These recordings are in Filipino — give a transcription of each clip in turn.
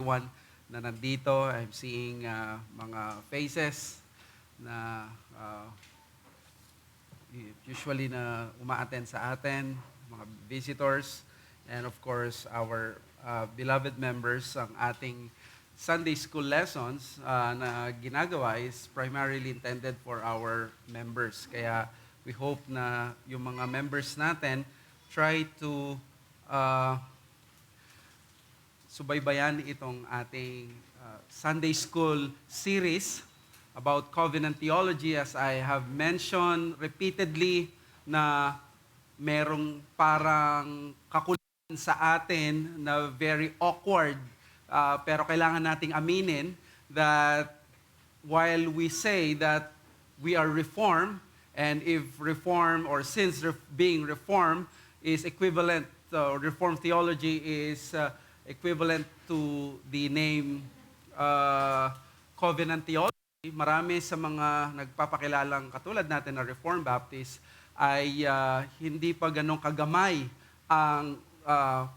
everyone na nandito. I'm seeing mga faces na usually na uma-attend sa atin, mga visitors, and of course, our beloved members. Ang ating Sunday school lessons na ginagawa is primarily intended for our members. Kaya we hope na yung mga members natin try to subaybayan itong ating Sunday school series about covenant theology. As I have mentioned repeatedly na merong parang kakulitan sa atin na very awkward, pero kailangan nating aminin that while we say that we are reformed, and if reform or since being reformed is equivalent, reformed theology is equivalent to the name covenant theology, marami sa mga nagpapakilalang katulad natin na Reformed Baptist ay hindi pa ganong kagamay ang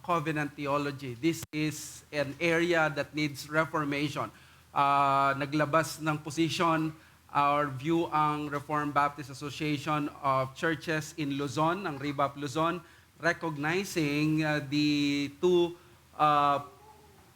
covenant theology. This is an area that needs reformation. Naglabas ng position or view ang Reformed Baptist Association of Churches in Luzon, ang REBAP Luzon, recognizing the two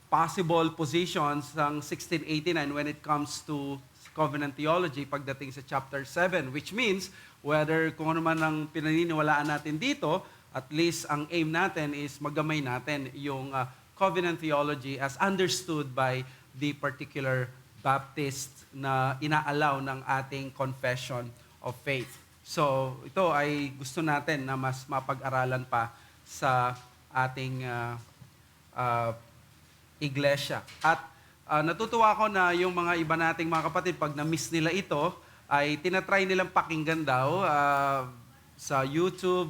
possible positions ng 1689 when it comes to covenant theology pagdating sa chapter 7, which means whether kung ano man ang pinaniniwalaan natin dito, at least ang aim natin is magamay natin yung covenant theology as understood by the particular Baptist na inaalaw ng ating confession of faith. So ito ay gusto natin na mas mapag-aralan pa sa ating iglesia. At natutuwa ako na yung mga iba nating mga kapatid, pag na-miss nila ito, ay tinatry nilang pakinggan daw sa YouTube,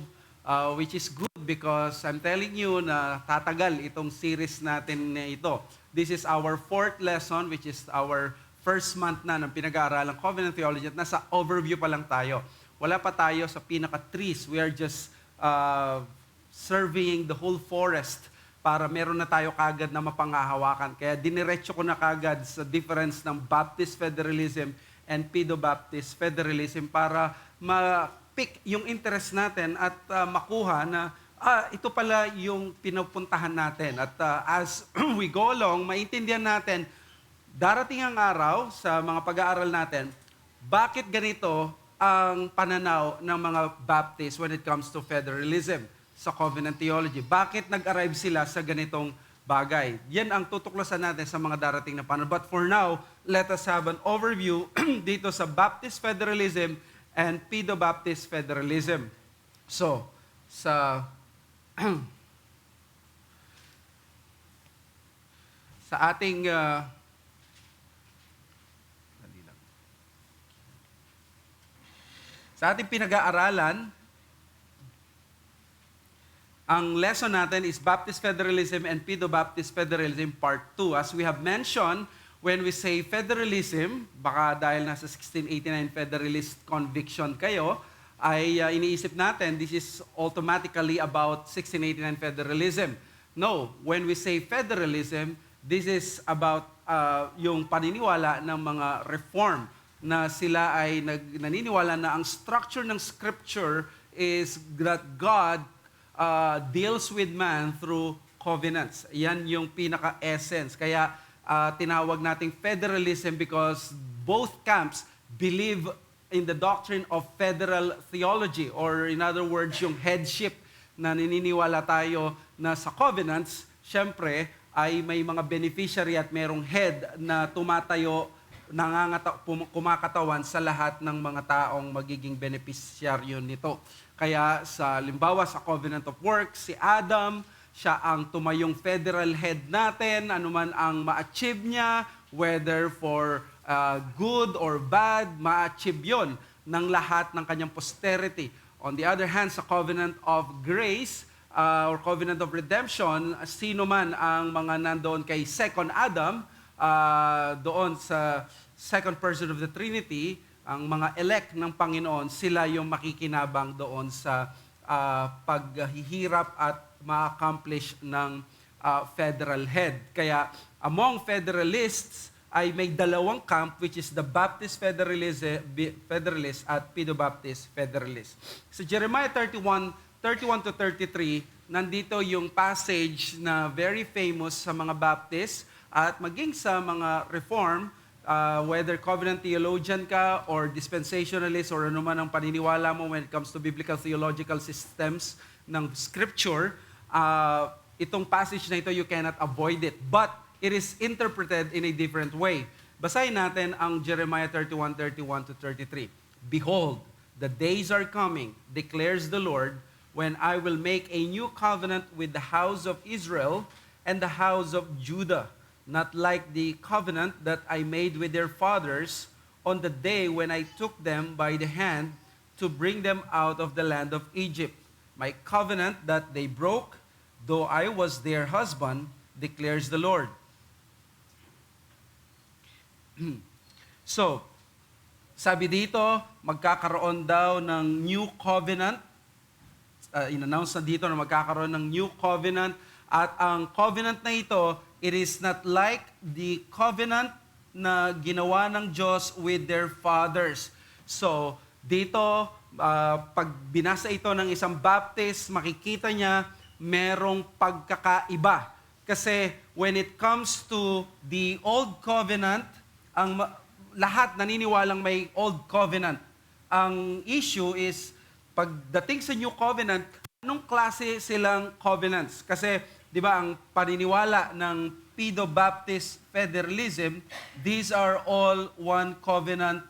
which is good because I'm telling you na tatagal itong series natin na ito. This is our 4th lesson, which is our first month na ng pinag-aaralang covenant theology, at nasa overview pa lang tayo. Wala pa tayo sa pinaka-trees. We are just surveying the whole forest para meron na tayo kagad na mapanghahawakan. Kaya diniretso ko na kagad sa difference ng Baptist Federalism and Pedo-Baptist Federalism para ma-pick yung interest natin at makuha na ito pala yung pinupuntahan natin. At as we go along, maintindihan natin, darating ang araw sa mga pag-aaral natin, bakit ganito ang pananaw ng mga Baptist when it comes to federalism sa covenant theology. Bakit nag-arrive sila sa ganitong bagay? Yan ang tutuklasan natin sa mga darating na panahon. But for now, let us have an overview dito sa Baptist Federalism and Pedo-Baptist Federalism. So, sa sa ating pinag-aaralan, ang lesson natin is Baptist Federalism and Pedo-Baptist Federalism Part 2. As we have mentioned, when we say federalism, baka dahil nasa 1689 Federalist conviction kayo, ay iniisip natin this is automatically about 1689 federalism. No, when we say federalism, this is about yung paniniwala ng mga reform na sila ay naniniwala na ang structure ng Scripture is that God deals with man through covenants. Yan yung pinaka-essence. Kaya tinawag nating federalism because both camps believe in the doctrine of federal theology, or in other words, yung headship na naniniwala tayo na sa covenants, syempre, ay may mga beneficiary at merong head na tumatayo, kumakatawan sa lahat ng mga taong magiging beneficiaryo nito. Kaya sa limbawa sa Covenant of Works, si Adam, siya ang tumayong federal head natin, anuman ang ma-achieve niya, whether for good or bad, ma-achieve yun ng lahat ng kanyang posterity. On the other hand, sa Covenant of Grace, or Covenant of Redemption, sino man ang mga nandoon kay Second Adam, doon sa second person of the Trinity, ang mga elect ng Panginoon, sila yung makikinabang doon sa paghihirap at ma-accomplish ng federal head. Kaya among Federalists ay may dalawang camp, which is the Baptist Federalist at Pedo-Baptist Federalist. Sa Jeremiah 31 to 33, nandito yung passage na very famous sa mga Baptist at maging sa mga Reform, whether covenant theologian ka or dispensationalist or ano man ang paniniwala mo when it comes to biblical theological systems ng Scripture, itong passage na ito, you cannot avoid it. But it is interpreted in a different way. Basahin natin ang Jeremiah 31 to 33. Behold, the days are coming, declares the Lord, when I will make a new covenant with the house of Israel and the house of Judah, not like the covenant that I made with their fathers on the day when I took them by the hand to bring them out of the land of Egypt. My covenant that they broke, though I was their husband, declares the Lord. So, sabi dito, magkakaroon daw ng new covenant. In-announce na dito na magkakaroon ng new covenant. At ang covenant na ito, it is not like the covenant na ginawa ng Diyos with their fathers. So, dito, pag binasa ito ng isang Baptist, makikita niya merong pagkakaiba. Kasi when it comes to the Old Covenant, lahat naniniwalang may Old Covenant. Ang issue is, pagdating sa New Covenant, anong klase silang covenants? Kasi, di ba, ang paniniwala ng Pedo-Baptist Federalism, these are all one covenant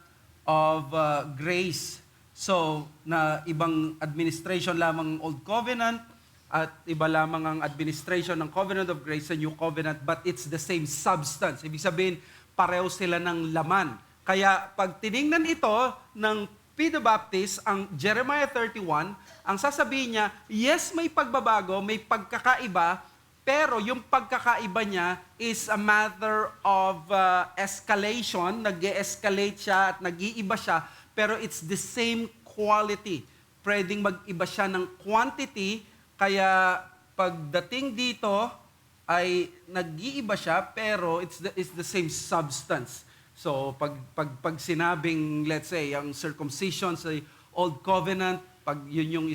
of grace. So, na ibang administration lamang Old Covenant, at iba lamang ang administration ng Covenant of Grace sa New Covenant, but it's the same substance. Ibig sabihin, pareho sila ng laman. Kaya pag tiningnan ito ng Pedo-Baptist, ang Jeremiah 31, ang sasabihin niya, yes, may pagbabago, may pagkakaiba, pero yung pagkakaiba niya is a matter of escalation, nag-escalate siya at nag-iiba siya, pero it's the same quality. Pwedeng mag-iba siya ng quantity, kaya pagdating dito, ay nag-iiba siya pero it's the same substance. So pag sinabing, let's say, ang circumcision sa Old Covenant, pag yun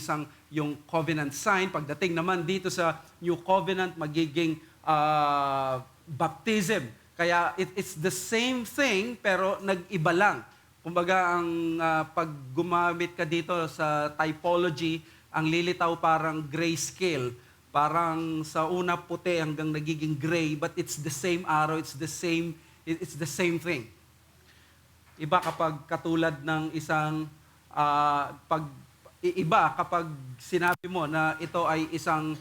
yung covenant sign, pagdating naman dito sa New Covenant, magiging baptism. Kaya it's the same thing pero nag-iba lang. Kumbaga ang pag gumamit ka dito sa typology, ang lilitaw parang grayscale. Parang sa una puti hanggang nagiging gray, but it's the same arrow, it's the same thing. Iba kapag katulad ng isang iba kapag sinabi mo na ito ay isang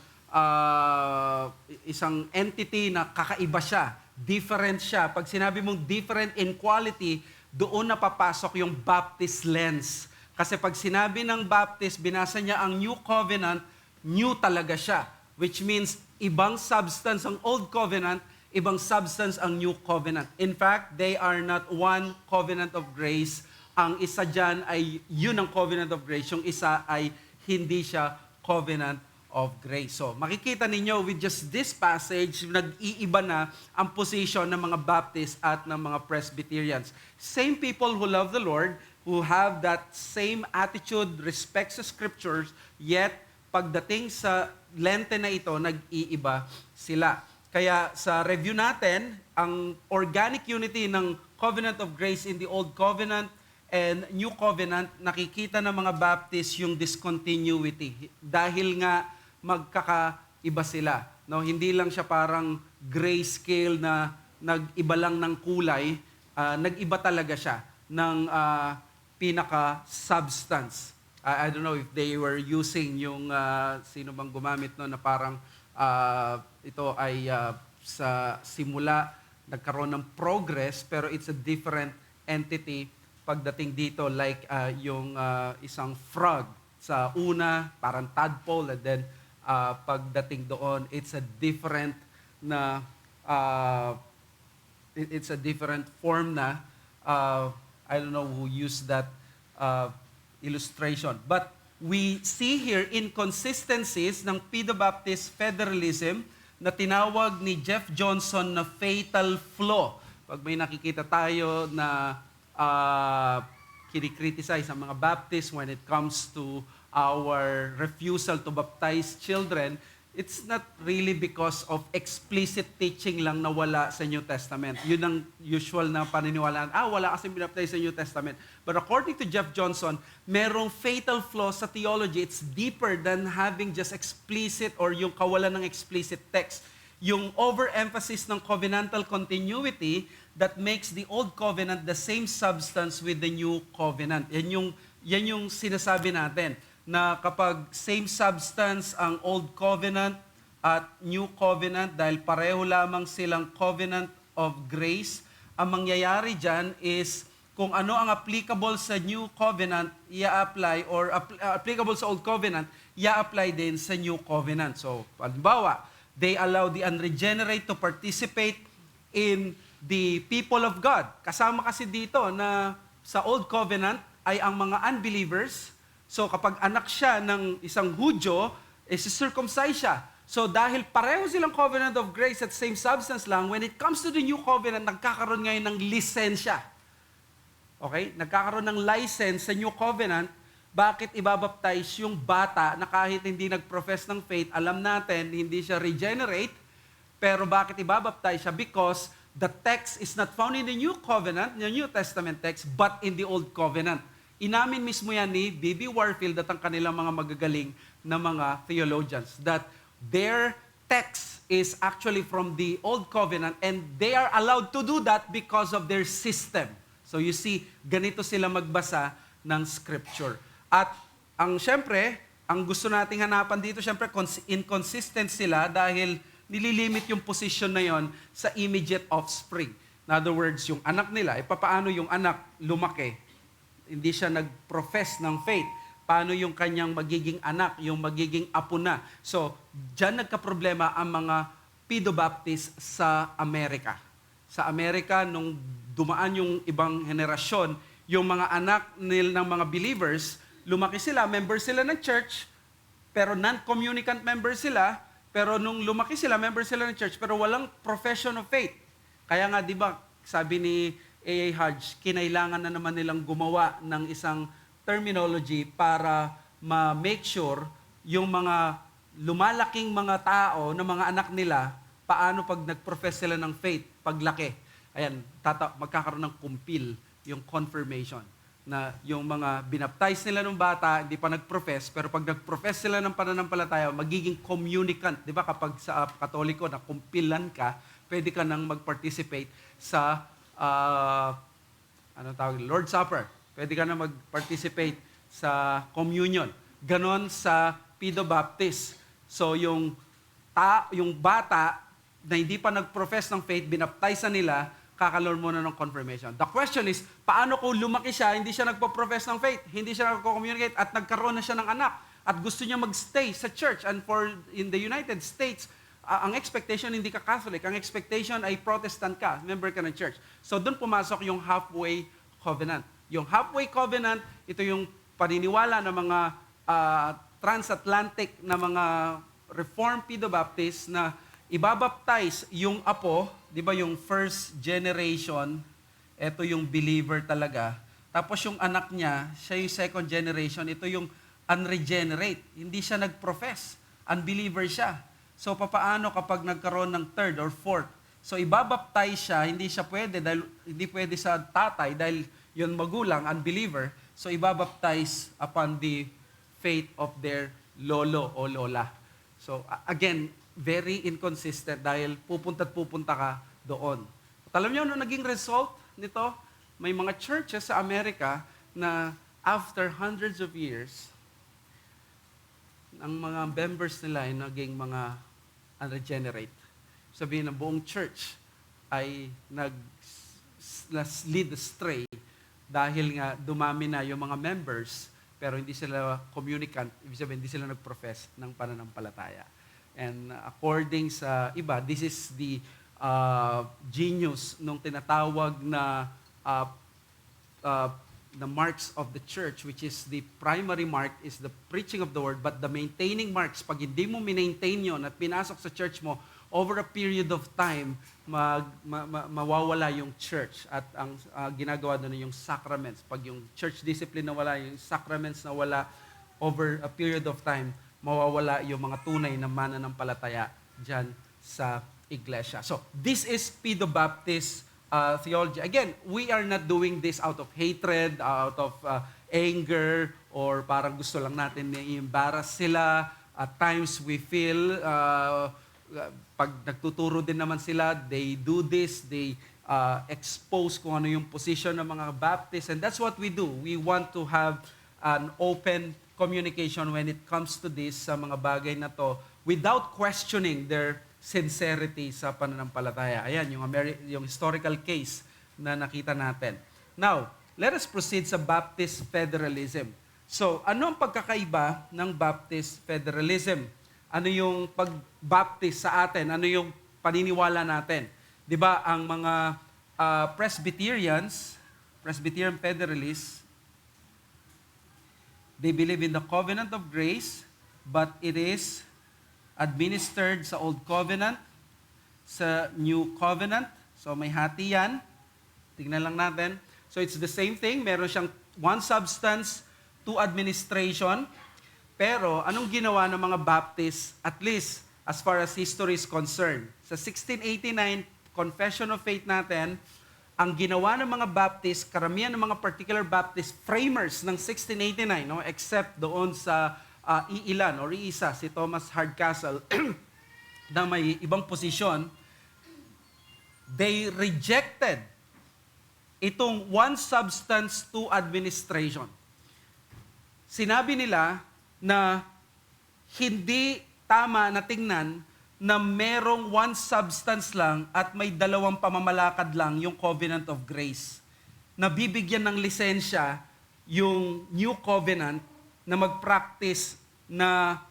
entity na kakaiba siya, different siya. Pag sinabi mong different in quality, doon na papasok yung Baptist lens. Kasi pag sinabi ng Baptist, binasa niya ang New Covenant, new talaga siya. Which means, ibang substance ang Old Covenant, ibang substance ang New Covenant. In fact, they are not one covenant of grace. Ang isa dyan ay yun ang covenant of grace. Yung isa ay hindi siya covenant of grace. So, makikita ninyo with just this passage, nag-iiba na ang position ng mga Baptists at ng mga Presbyterians. Same people who love the Lord, who have that same attitude, respect sa Scriptures, yet pagdating sa Lente na ito, nag-iiba sila. Kaya sa review natin, ang organic unity ng Covenant of Grace in the Old Covenant and New Covenant, nakikita ng mga Baptist yung discontinuity. Dahil nga magkakaiba sila. No, hindi lang siya parang grayscale na nag-iba lang ng kulay, nag-iba talaga siya ng pinaka-substance. I don't know if they were using yung sino bang gumamit no na parang ito ay sa simula nagkaroon ng progress pero it's a different entity pagdating dito like yung isang frog sa una parang tadpole and then pagdating doon it's a different na it's a different form na I don't know who used that illustration. But we see here inconsistencies ng Pedo-Baptist Federalism na tinawag ni Jeff Johnson na fatal flaw. Pag may nakikita tayo na kinikriticize ang mga Baptists when it comes to our refusal to baptize children, it's not really because of explicit teaching lang na wala sa New Testament. Yun ang usual na paniniwalaan, wala kasi binaptize sa New Testament. But according to Jeff Johnson, merong fatal flaw sa theology. It's deeper than having just explicit or yung kawalan ng explicit text. Yung overemphasis ng covenantal continuity that makes the Old Covenant the same substance with the New Covenant. Yan yung sinasabi natin, na kapag same substance ang Old Covenant at New Covenant, dahil pareho lamang silang covenant of grace, ang mangyayari dyan is kung ano ang applicable sa New Covenant, i-apply, or applicable sa Old Covenant, i-apply din sa New Covenant. So, halimbawa, they allow the unregenerate to participate in the people of God. Kasama kasi dito na sa Old Covenant ay ang mga unbelievers. So kapag anak siya ng isang Hudyo, circumcise siya. So dahil pareho silang covenant of grace at same substance lang, when it comes to the new covenant, nagkakaroon ngayon ng lisensya. Okay? Nagkakaroon ng license sa new covenant. Bakit ibabaptize yung bata na kahit hindi nag-profess ng faith, alam natin, hindi siya regenerate, pero bakit ibabaptize siya? Because the text is not found in the new covenant, the New Testament text, but in the old covenant. Inamin mismo yan ni B.B. Warfield at ang kanilang mga magagaling na mga theologians that their text is actually from the Old Covenant and they are allowed to do that because of their system. So you see, ganito sila magbasa ng Scripture. At syempre, ang gusto nating hanapan dito, syempre, inconsistent sila dahil nililimit yung position na yon sa immediate offspring. In other words, yung anak nila, papaano yung anak lumaki? Hindi siya nag-profess ng faith. Paano yung kanyang magiging anak, yung magiging apo na? So, dyan nagka-problema ang mga Pedobaptist sa Amerika. Sa Amerika, nung dumaan yung ibang henerasyon, yung mga anak ng mga believers, lumaki sila, members sila ng church, pero non-communicant members sila, pero nung lumaki sila, members sila ng church, pero walang profession of faith. Kaya nga, di ba, sabi ni A.A. Hodge, kinailangan na naman nilang gumawa ng isang terminology para ma-make sure yung mga lumalaking mga tao na mga anak nila, paano pag nag-profess sila ng faith, paglaki. Ayan, magkakaroon ng kumpil, yung confirmation, na yung mga binaptize nila ng bata, hindi pa nag-profess, pero pag nag-profess sila ng pananampalataya, magiging communicant. Di ba kapag sa Katoliko na kumpilan ka, pwede ka nang mag-participate sa Lord's Supper. Pwede ka na mag-participate sa communion. Ganon sa Pedobaptist. So yung bata na hindi pa nag-profess ng faith, binaptize nila, kakaloon muna ng confirmation. The question is, paano kung lumaki siya, hindi siya nagpo-profess ng faith, hindi siya nagko-communicate, at nagkaroon na siya ng anak, at gusto niya magstay sa church, and in the United States, ang expectation hindi ka Catholic, ang expectation ay Protestant ka, member ka ng church. So doon pumasok yung halfway covenant. Yung halfway covenant, ito yung paniniwala ng mga transatlantic na mga Reformed Pedobaptists na ibabaptize yung apo, di ba yung first generation, ito yung believer talaga. Tapos yung anak niya, siya yung second generation, ito yung unregenerate. Hindi siya nag-profess, unbeliever siya. So, papaano kapag nagkaroon ng third or fourth? So, ibabaptize siya, hindi pwede sa tatay dahil yun magulang, unbeliever. So, ibabaptize upon the faith of their lolo o lola. So, again, very inconsistent dahil pupunta ka doon. At alam niyo ano naging result nito? May mga churches sa Amerika na after hundreds of years, ang mga members nila ay naging mga unregenerate. Sabihin ng buong church ay nag-lead astray dahil nga dumami na yung mga members pero hindi sila communicant, ibig sabihin hindi sila nag-profess ng pananampalataya. And according sa iba, this is the genius nung tinatawag na the marks of the church, which is the primary mark is the preaching of the word, but the maintaining marks, pag hindi mo maintain yon at pinasok sa church mo, over a period of time, mawawala yung church. At ang ginagawa doon yung sacraments. Pag yung church discipline nawala, yung sacraments nawala, over a period of time, mawawala yung mga tunay na mananampalataya dyan sa iglesia. So, this is Pedo-Baptist theology. Again, we are not doing this out of hatred, out of anger, or parang gusto lang natin na i-embarrass sila. At times we feel, pag nagtuturo din naman sila, they do this, they expose kung ano yung position ng mga Baptists. And that's what we do. We want to have an open communication when it comes to this, sa mga bagay na to, without questioning their sincerity sa pananampalataya. Ayan, yung historical case na nakita natin. Now, let us proceed sa Baptist federalism. So, ano ang pagkakaiba ng Baptist federalism? Ano yung pag-baptist sa atin? Ano yung paniniwala natin? 'Di ba ang mga Presbyterian Federalists, they believe in the covenant of grace, but it is administered sa Old Covenant, sa New Covenant. So may hati yan. Tingnan lang natin. So it's the same thing. Meron siyang one substance, two administration. Pero anong ginawa ng mga Baptists, at least as far as history is concerned? Sa 1689 Confession of Faith natin, ang ginawa ng mga Baptist, karamihan ng mga particular Baptist framers ng 1689, no, except doon sa iilan o iisa, si Thomas Hardcastle, na may ibang posisyon, they rejected itong one substance, two administration. Sinabi nila na hindi tama na tingnan na merong one substance lang at may dalawang pamamalakad lang yung covenant of grace. Nabibigyan ng lisensya yung new covenant na mag-practice na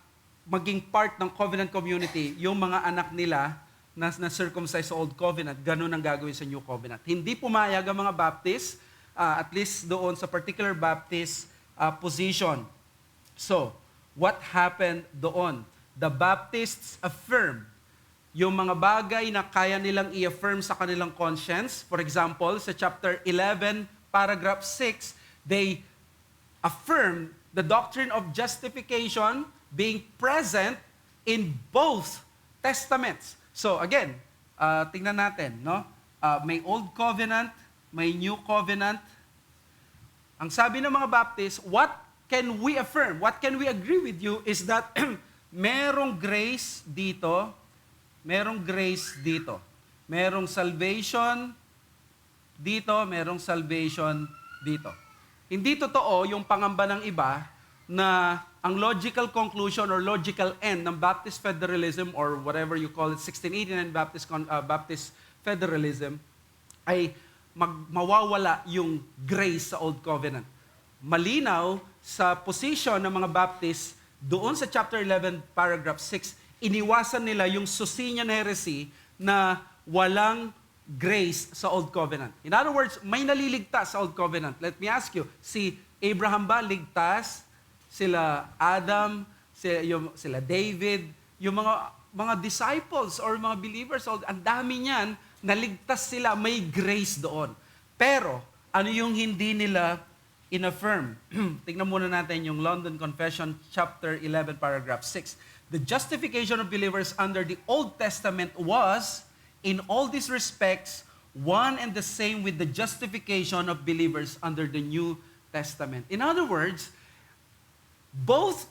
maging part ng covenant community, yung mga anak nila na circumcised sa old covenant, ganun ang gagawin sa new covenant. Hindi pumayag ang mga Baptist, at least doon sa particular Baptist position. So, what happened doon? The Baptists affirm yung mga bagay na kaya nilang i-affirm sa kanilang conscience. For example, sa chapter 11, paragraph 6, they affirm the doctrine of justification being present in both testaments. So again, tingnan natin, no? May Old Covenant, may New Covenant. Ang sabi ng mga Baptist, what can we affirm? What can we agree with you is that merong grace dito, merong grace dito. Merong salvation dito, merong salvation dito. Hindi totoo yung pangamba ng iba na ang logical conclusion or logical end ng Baptist federalism or whatever you call it, 1689 Baptist federalism, ay mawawala yung grace sa Old Covenant. Malinaw sa position ng mga Baptist doon sa chapter 11, paragraph 6, iniwasan nila yung Socinian heresy na walang grace sa Old Covenant. In other words, may naliligtas sa Old Covenant. Let me ask you, si Abraham ba ligtas? Sila Adam, sila David, yung mga disciples or mga believers, ang dami niyan, naligtas sila, may grace doon. Pero, ano yung hindi nila in-affirm? Tingnan muna natin yung London Confession, chapter 11, paragraph 6. The justification of believers under the Old Testament was, in all these respects, one and the same with the justification of believers under the New Testament. In other words, both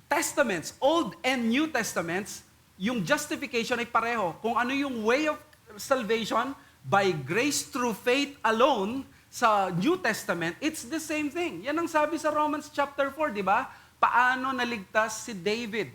testaments, Old and New Testaments, yung justification ay pareho. Kung ano yung way of salvation, by grace through faith alone, sa New Testament, it's the same thing. Yan ang sabi sa Romans chapter 4, di ba? Paano naligtas si David?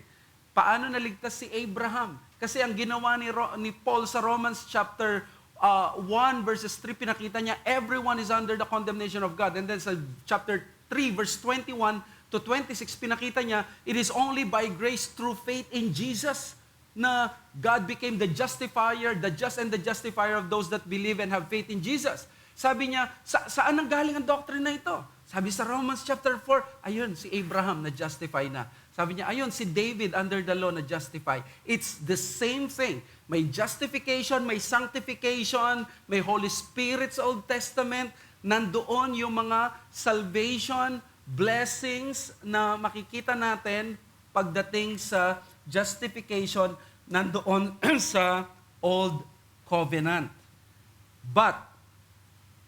Paano naligtas si Abraham? Kasi ang ginawa ni Paul sa Romans chapter 1 verses 3, pinakita niya, everyone is under the condemnation of God. And then sa chapter 3 verse 21 to 26, pinakita niya, it is only by grace through faith in Jesus na God became the justifier, the just and the justifier of those that believe and have faith in Jesus. Sabi niya, saan ang galing ang doctrine na ito? Sabi sa Romans chapter 4, ayun, si Abraham na justify na. Sabi niya, ayun, si David under the law na justify. It's the same thing. May justification, may sanctification, may Holy Spirit sa Old Testament. Nandoon yung mga salvation, blessings na makikita natin pagdating sa justification, nandoon sa Old Covenant. But,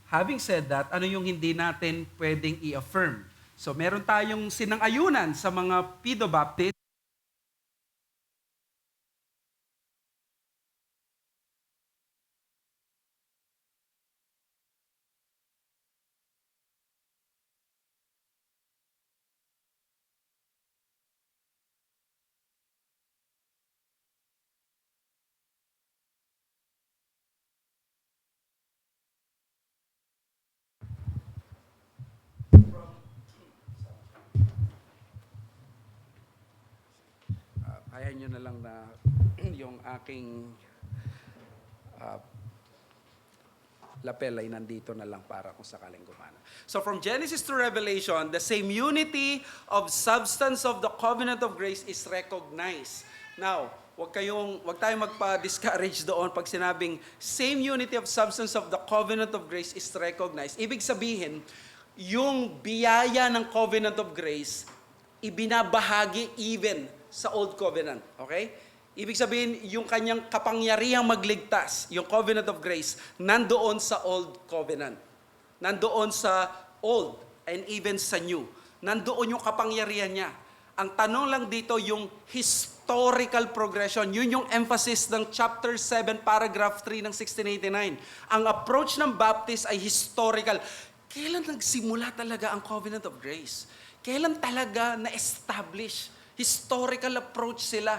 having said that, ano yung hindi natin pwedeng i-affirm? So, meron tayong sinang-ayunan sa mga Pedobaptist. Kaya nyo na lang na yung aking lapel ay nandito na lang para kung sakaling gumana. So from Genesis to Revelation, the same unity of substance of the covenant of grace is recognized. Now, wag tayong magpa-discourage doon pag sinabing same unity of substance of the covenant of grace is recognized. Ibig sabihin, yung biyaya ng covenant of grace, ibinabahagi even sa Old Covenant. Okay? Ibig sabihin, yung kanyang kapangyarihang magligtas, yung covenant of grace, nandoon sa Old Covenant. Nandoon sa Old and even sa New. Nandoon yung kapangyarihan niya. Ang tanong lang dito, yung historical progression. Yun yung emphasis ng chapter 7, paragraph 3 ng 1689. Ang approach ng Baptist ay historical. Kailan nagsimula talaga ang covenant of grace? Kailan talaga na-establish? Historical approach sila.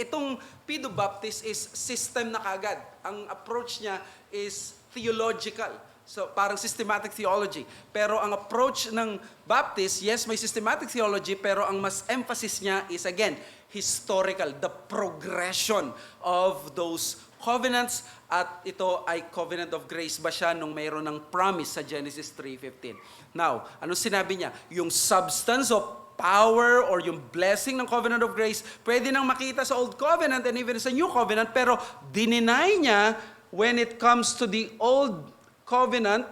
Itong Pedobaptist is system na kagad. Ang approach niya is theological. So, parang systematic theology. Pero ang approach ng Baptist, yes, may systematic theology, pero ang mas emphasis niya is, again, historical. The progression of those covenants, at ito ay covenant of grace ba siya nung mayroon ng promise sa Genesis 3:15. Now, ano sinabi niya? Yung substance of power or yung blessing ng covenant of grace, pwede nang makita sa Old Covenant and even sa New Covenant, pero dininay niya when it comes to the Old Covenant,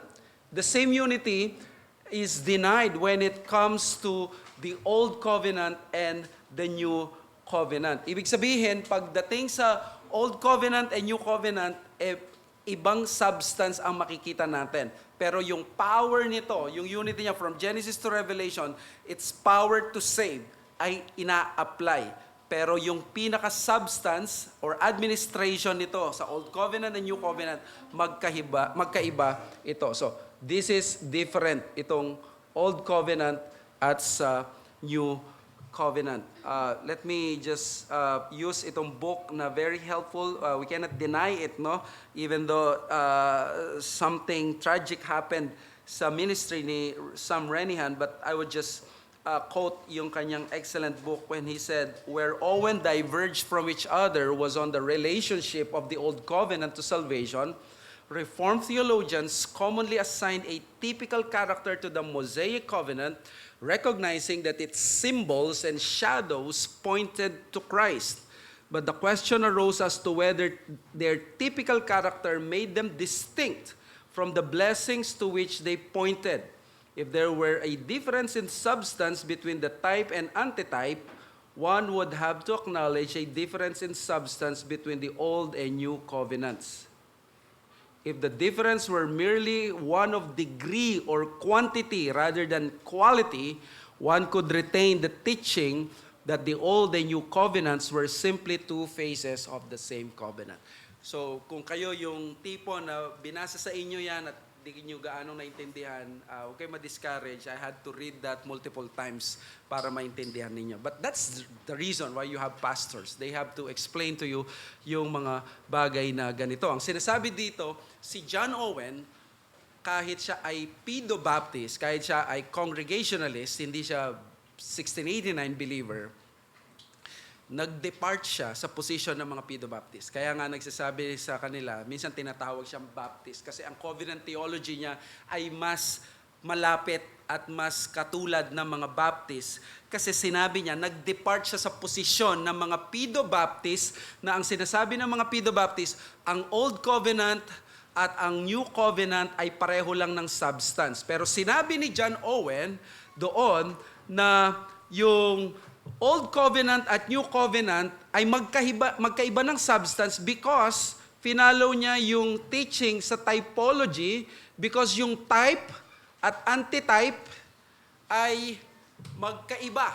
the same unity is denied when it comes to the Old Covenant and the New Covenant. Ibig sabihin, pagdating sa Old Covenant and New Covenant, ibang substance ang makikita natin. Pero yung power nito, yung unity niya from Genesis to Revelation, its power to save ay ina-apply. Pero yung pinaka-substance or administration nito sa Old Covenant and New Covenant, magkaiba ito. So, this is different, itong Old Covenant at sa New Covenant. Let me just use itong book na very helpful. We cannot deny it, no? Even though something tragic happened sa ministry ni Sam Renihan, but I would just quote yung kanyang excellent book when he said, "Where Owen diverged from each other was on the relationship of the Old Covenant to salvation. Reformed theologians commonly assigned a typical character to the Mosaic Covenant, recognizing that its symbols and shadows pointed to Christ. But the question arose as to whether their typical character made them distinct from the blessings to which they pointed. If there were a difference in substance between the type and antitype, one would have to acknowledge a difference in substance between the Old and New Covenants. If the difference were merely one of degree or quantity rather than quality, one could retain the teaching that the Old and New Covenants were simply two phases of the same covenant." So, kung kayo yung tipo na binasa sa inyo yan at di nyo gaano naintindihan, huwag kayo ma-discourage. I had to read that multiple times para maintindihan ninyo. But that's the reason why you have pastors. They have to explain to you yung mga bagay na ganito. Ang sinasabi dito, si John Owen, kahit siya ay Pedobaptist, kahit siya ay Congregationalist, hindi siya 1689 believer, nag-depart siya sa position ng mga Pedobaptist. Kaya nga nagsasabi sa kanila, minsan tinatawag siyang Baptist kasi ang covenant theology niya ay mas malapit at mas katulad ng mga Baptist kasi sinabi niya, nag-depart siya sa posisyon ng mga Pedo-Baptist na ang sinasabi ng mga Pedo-Baptist, ang Old Covenant at ang New Covenant ay pareho lang ng substance. Pero sinabi ni John Owen doon na yung Old Covenant at New Covenant ay magkaiba ng substance because finalo niya yung teaching sa typology because yung type at antitype ay magkaiba.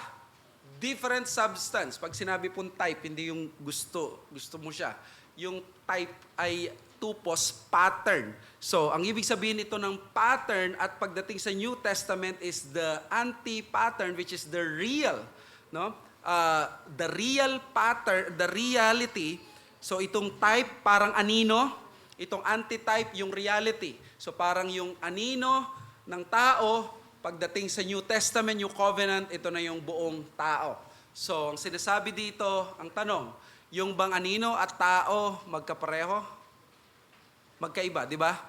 Different substance. Pag sinabi pong type, hindi yung gusto mo siya. Yung type ay tupos, pattern. So, ang ibig sabihin nito ng pattern at pagdating sa New Testament is the anti-pattern which is the real. No? The real pattern, the reality. So, itong type parang anino, itong anti-type yung reality. So, parang yung anino ng tao, pagdating sa New Testament, New Covenant, ito na yung buong tao. So, ang sinasabi dito, ang tanong, yung bang anino at tao magkapareho? Magkaiba, di ba?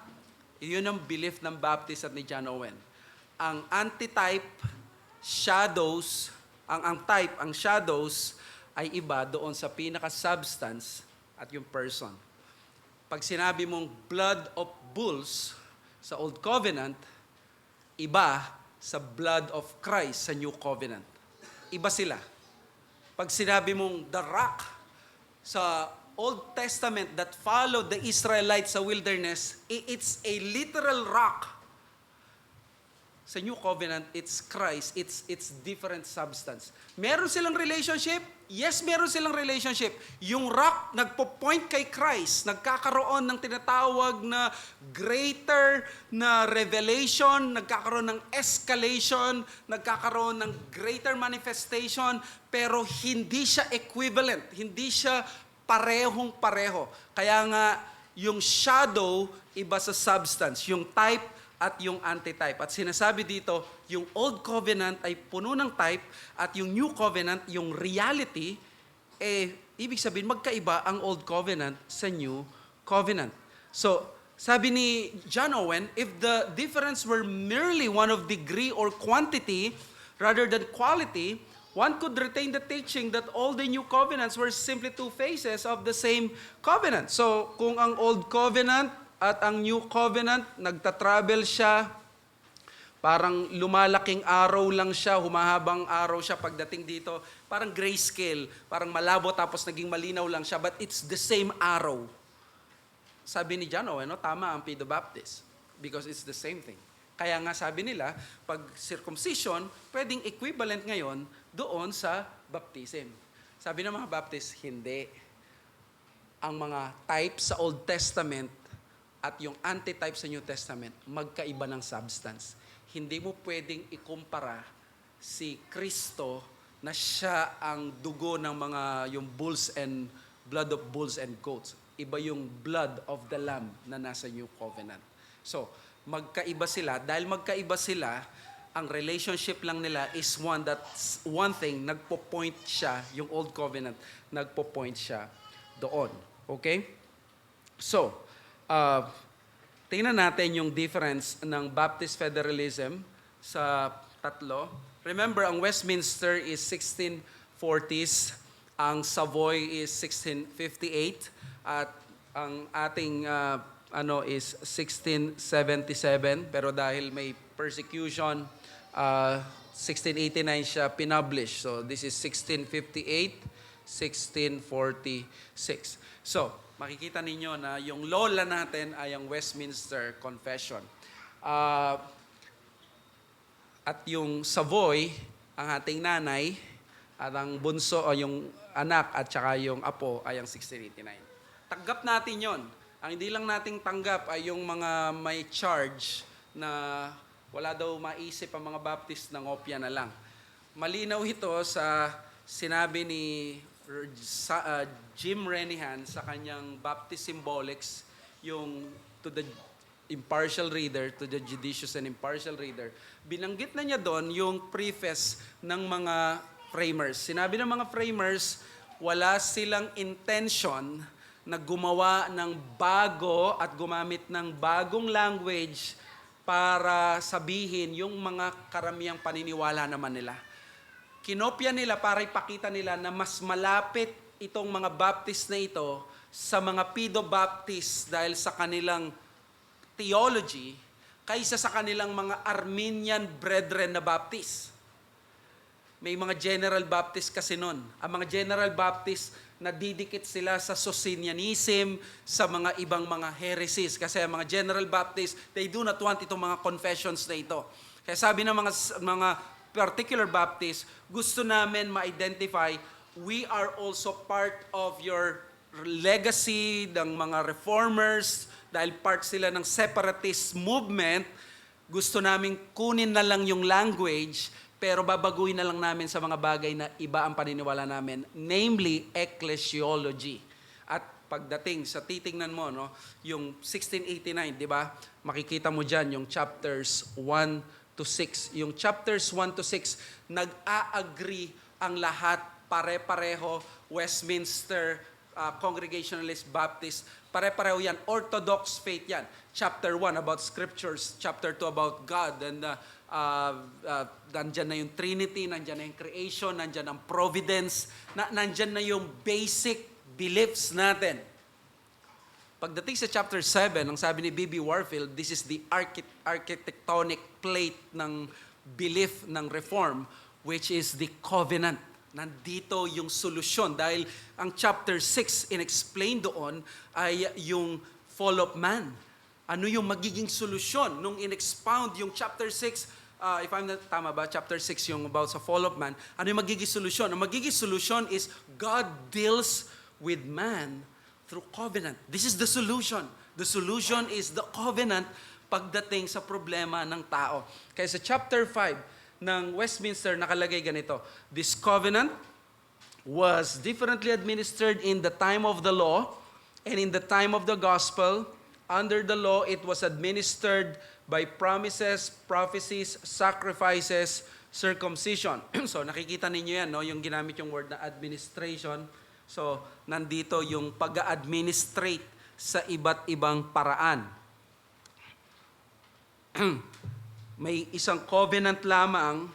Yun ang belief ng Baptist at ni John Owen. Ang antitype, shadows, ang type, ang shadows, ay iba doon sa pinaka-substance at yung person. Pag sinabi mong blood of bulls sa Old Covenant, iba sa blood of Christ sa New Covenant. Iba sila. Pag sinabi mong the rock sa Old Testament that followed the Israelites sa wilderness, it's a literal rock. Sa New Covenant, it's Christ. It's different substance. Meron silang relationship? Yes, meron silang relationship. Yung rock, nagpo-point kay Christ. Nagkakaroon ng tinatawag na greater na revelation, nagkakaroon ng escalation, nagkakaroon ng greater manifestation, pero hindi siya equivalent. Hindi siya parehong-pareho. Kaya nga, yung shadow, iba sa substance. Yung type, at yung antitype. At sinasabi dito, yung Old Covenant ay puno ng type at yung New Covenant, yung reality, ibig sabihin, magkaiba ang Old Covenant sa New Covenant. So, sabi ni John Owen, if the difference were merely one of degree or quantity rather than quality, one could retain the teaching that all the New Covenants were simply two phases of the same covenant. So, kung ang Old Covenant at ang New Covenant, nagta-travel siya, parang lumalaking araw lang siya, humahabang araw siya pagdating dito, parang grayscale, parang malabo tapos naging malinaw lang siya, but it's the same araw. Sabi ni John Owen, tama ang Pedo-Baptist because it's the same thing. Kaya nga sabi nila, pag circumcision, pwedeng equivalent ngayon doon sa baptism. Sabi ng mga Baptist, hindi. Ang mga types sa Old Testament at yung antitype sa New Testament, magkaiba ng substance. Hindi mo pwedeng ikumpara si Kristo na siya ang dugo ng mga yung bulls and blood of bulls and goats. Iba yung blood of the Lamb na nasa New Covenant. So, magkaiba sila. Dahil magkaiba sila, ang relationship lang nila is one thing, nagpo-point siya, yung Old Covenant, nagpo-point siya doon. Okay? So, tingnan natin yung difference ng Baptist Federalism sa tatlo. Remember, ang Westminster is 1640s, ang Savoy is 1658, at ang ating is 1677. Pero dahil may persecution, 1689 siya pinublish. So, this is 1658, 1646. So, makikita ninyo na yung lola natin ay ang Westminster Confession. At yung Savoy, ang ating nanay, at ang bunso, o yung anak, at saka yung apo ay ang 1689. Tanggap natin yon. Ang hindi lang nating tanggap ay yung mga may charge na wala daw maisip ang mga Baptist ng opya na lang. Malinaw ito sa sinabi ni Jim Renihan sa kanyang Baptist Symbolics, yung to the impartial reader, to the judicious and impartial reader, binanggit na niya doon yung preface ng mga framers. Sinabi ng mga framers, wala silang intention na gumawa ng bago at gumamit ng bagong language para sabihin yung mga karamihang paniniwala naman nila. Kinopya nila para ipakita nila na mas malapit itong mga Baptist na ito sa mga Pedo-Baptist dahil sa kanilang theology kaysa sa kanilang mga Armenian brethren na Baptist. May mga General Baptist kasi nun. Ang mga General Baptist, nadidikit sila sa Socinianism, sa mga ibang mga heresies. Kasi ang mga General Baptist, they do not want itong mga confessions na ito. Kaya sabi ng mga particular Baptist, gusto namin ma-identify, we are also part of your legacy ng mga reformers, dahil part sila ng separatist movement, gusto namin kunin na lang yung language, pero babaguhin na lang namin sa mga bagay na iba ang paniniwala namin, namely ecclesiology. At pagdating sa titingnan mo, no, yung 1689, di ba? Makikita mo diyan yung chapters 1 to 6. Yung chapters 1 to 6, nag-a-agree ang lahat, pare-pareho, Westminster, Congregationalist, Baptist, pare-pareho yan. Orthodox faith yan. Chapter 1 about scriptures, chapter 2 about God, and nandyan na yung Trinity, nandyan na yung creation, nandyan ang providence, nandyan na yung basic beliefs natin. Pagdating sa chapter 7, ang sabi ni B.B. Warfield, this is the architectonic plate ng belief ng Reform, which is the covenant. Nandito yung solusyon dahil ang chapter 6 in-explain doon ay yung fall of man. Ano yung magiging solusyon nung in-expound yung chapter 6, if I'm not tama ba, chapter 6 yung about sa fall of man, ano yung magiging solusyon? Ang magiging solusyon is God deals with man through covenant. This is the solution. The solution is the covenant pagdating sa problema ng tao. Kaya sa chapter 5 ng Westminster, nakalagay ganito, this covenant was differently administered in the time of the law and in the time of the gospel. Under the law, it was administered by promises, prophecies, sacrifices, circumcision. So nakikita ninyo yan, no? Yung ginamit yung word na administration. So nandito yung pag-administrate sa iba't ibang paraan. May isang covenant lamang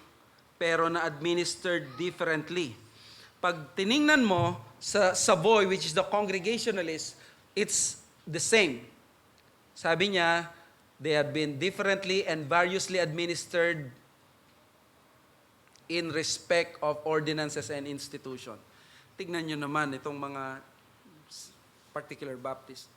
pero na-administered differently. Pag tiningnan mo sa Savoy, which is the Congregationalist, it's the same. Sabi niya, they had been differently and variously administered in respect of ordinances and institution. Tignan nyo naman itong mga particular Baptist.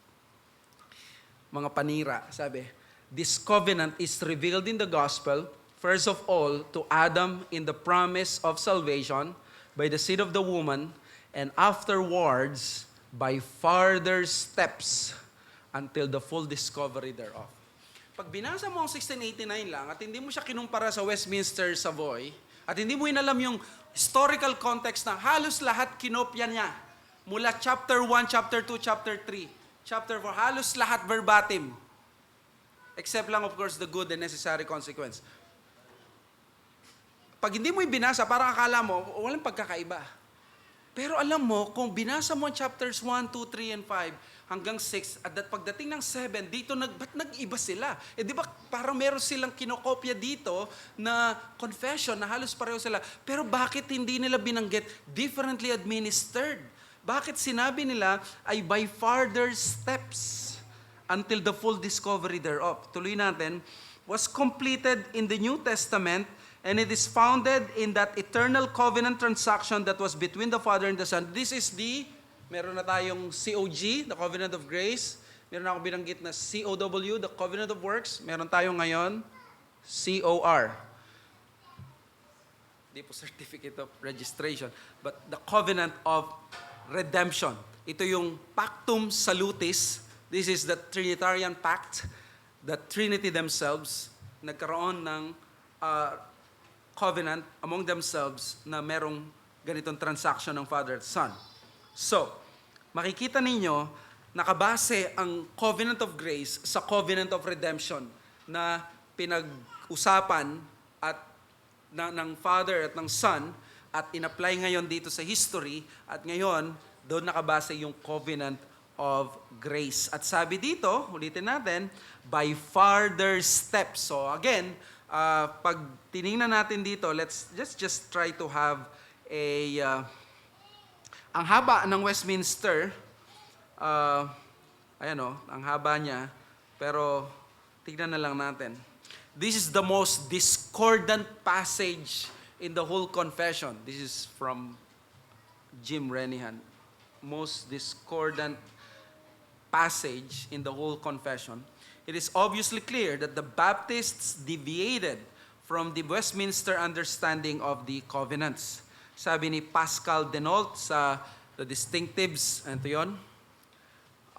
Mga panira, sabi, this covenant is revealed in the gospel, first of all, to Adam in the promise of salvation by the seed of the woman, and afterwards by further steps until the full discovery thereof. Pag binasa mo ang 1689 lang at hindi mo siya kinumpara sa Westminster Savoy at hindi mo inalam yung historical context na halos lahat kinopya niya mula chapter 1, chapter 2, chapter 3, chapter 4, halos lahat verbatim. Except lang of course the good and necessary consequence. Pag hindi mo ibinasa, parang akala mo, walang pagkakaiba. Pero alam mo, kung binasa mo ang chapters 1, 2, 3, and 5, hanggang 6, at pagdating ng 7, dito, ba't nag-iba sila? Eh di ba parang meron silang kinokopya dito na confession, na halos pareho sila. Pero bakit hindi nila binanggit differently administered? Bakit sinabi nila ay by further steps until the full discovery thereof? Tuloy natin, was completed in the New Testament, and it is founded in that eternal covenant transaction that was between the Father and the Son. This is meron na tayong COG, the Covenant of Grace. Meron na akong binanggit na COW, the Covenant of Works. Meron tayo ngayon, COR. Hindi po Certificate of Registration, but the Covenant of Redemption. Ito yung Pactum Salutis. This is the Trinitarian Pact. The Trinity themselves, nagkaroon ng covenant among themselves na merong ganitong transaction ng Father at Son. So, makikita ninyo, nakabase ang Covenant of Grace sa Covenant of Redemption na pinag-usapan at ng Father at ng Son at in-apply ngayon dito sa history at ngayon, doon nakabase yung Covenant of grace. At sabi dito, ulitin natin, by further steps. So again, pag tiningnan natin dito, let's just try to have ang haba ng Westminster, ayan o, ang haba niya, pero tignan na lang natin. This is the most discordant passage in the whole confession. This is from Jim Renihan. Most discordant passage in the whole confession. It is obviously clear that the Baptists deviated from the Westminster understanding of the covenants. Sabi ni Pascal Denault sa The Distinctives, ano yun,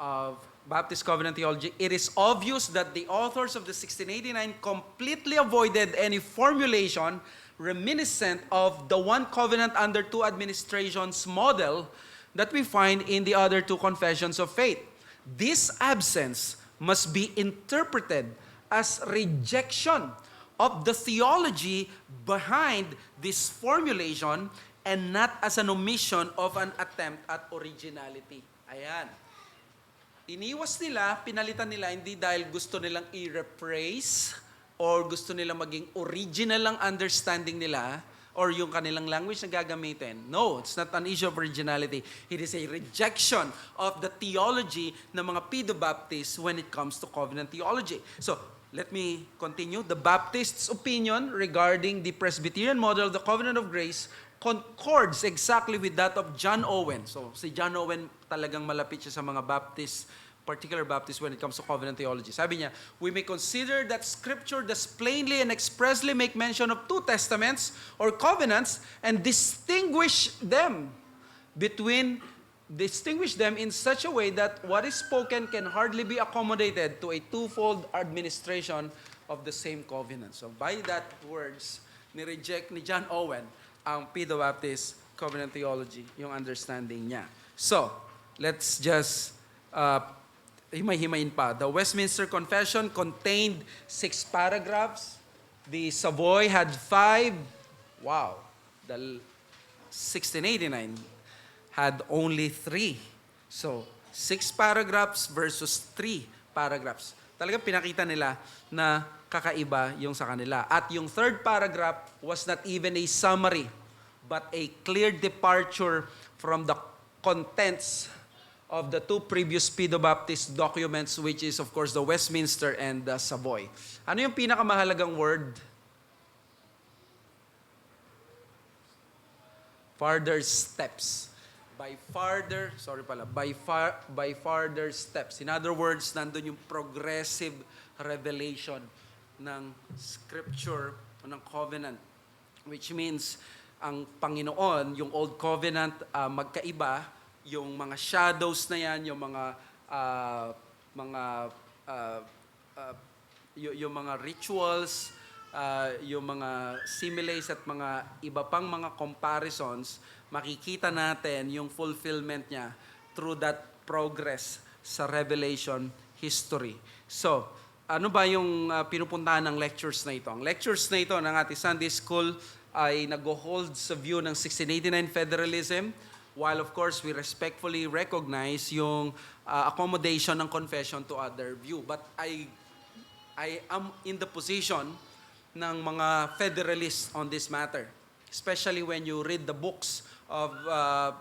of Baptist Covenant Theology, it is obvious that the authors of the 1689 completely avoided any formulation reminiscent of the one covenant under two administrations model that we find in the other two confessions of faith. This absence must be interpreted as rejection of the theology behind this formulation and not as an omission of an attempt at originality. Ayan. Iniwas nila, pinalitan nila, hindi dahil gusto nilang i-rephrase or gusto nilang maging original ang understanding nila or yung kanilang language na gagamitin. No, it's not an issue of originality. It is a rejection of the theology ng mga Pedobaptists when it comes to covenant theology. So, let me continue. The Baptists' opinion regarding the Presbyterian model of the covenant of grace concords exactly with that of John Owen. So, si John Owen talagang malapit siya sa mga Baptist, particular Baptist when it comes to covenant theology. Sabi niya, we may consider that Scripture does plainly and expressly make mention of two testaments or covenants and distinguish them in such a way that what is spoken can hardly be accommodated to a twofold administration of the same covenant. So by that words, ni-reject ni John Owen ang Pedobaptist covenant theology, yung understanding niya. So, let's just himay-himayin pa. The Westminster Confession contained 6 paragraphs. The Savoy had 5. Wow. The 1689 had only 3. So, 6 paragraphs versus 3 paragraphs. Talagang pinakita nila na kakaiba yung sa kanila. At yung third paragraph was not even a summary, but a clear departure from the contents of the two previous Pedobaptist documents, which is, of course, the Westminster and the Savoy. Ano yung pinakamahalagang word? Further steps. By further steps. In other words, nandun yung progressive revelation ng Scripture o ng covenant. Which means, ang Panginoon, yung Old Covenant, magkaiba, yung mga shadows na yan, yung mga rituals, yung mga similes at mga iba pang mga comparisons, makikita natin yung fulfillment niya through that progress sa revelation history. So, ano ba yung pinupuntahan ng lectures na ito? Ang lectures na ito ng ating Sunday School ay nag-hold sa view ng 1689 federalism, while of course we respectfully recognize yung accommodation ng confession to other view. But I am in the position ng mga federalists on this matter, especially when you read the books of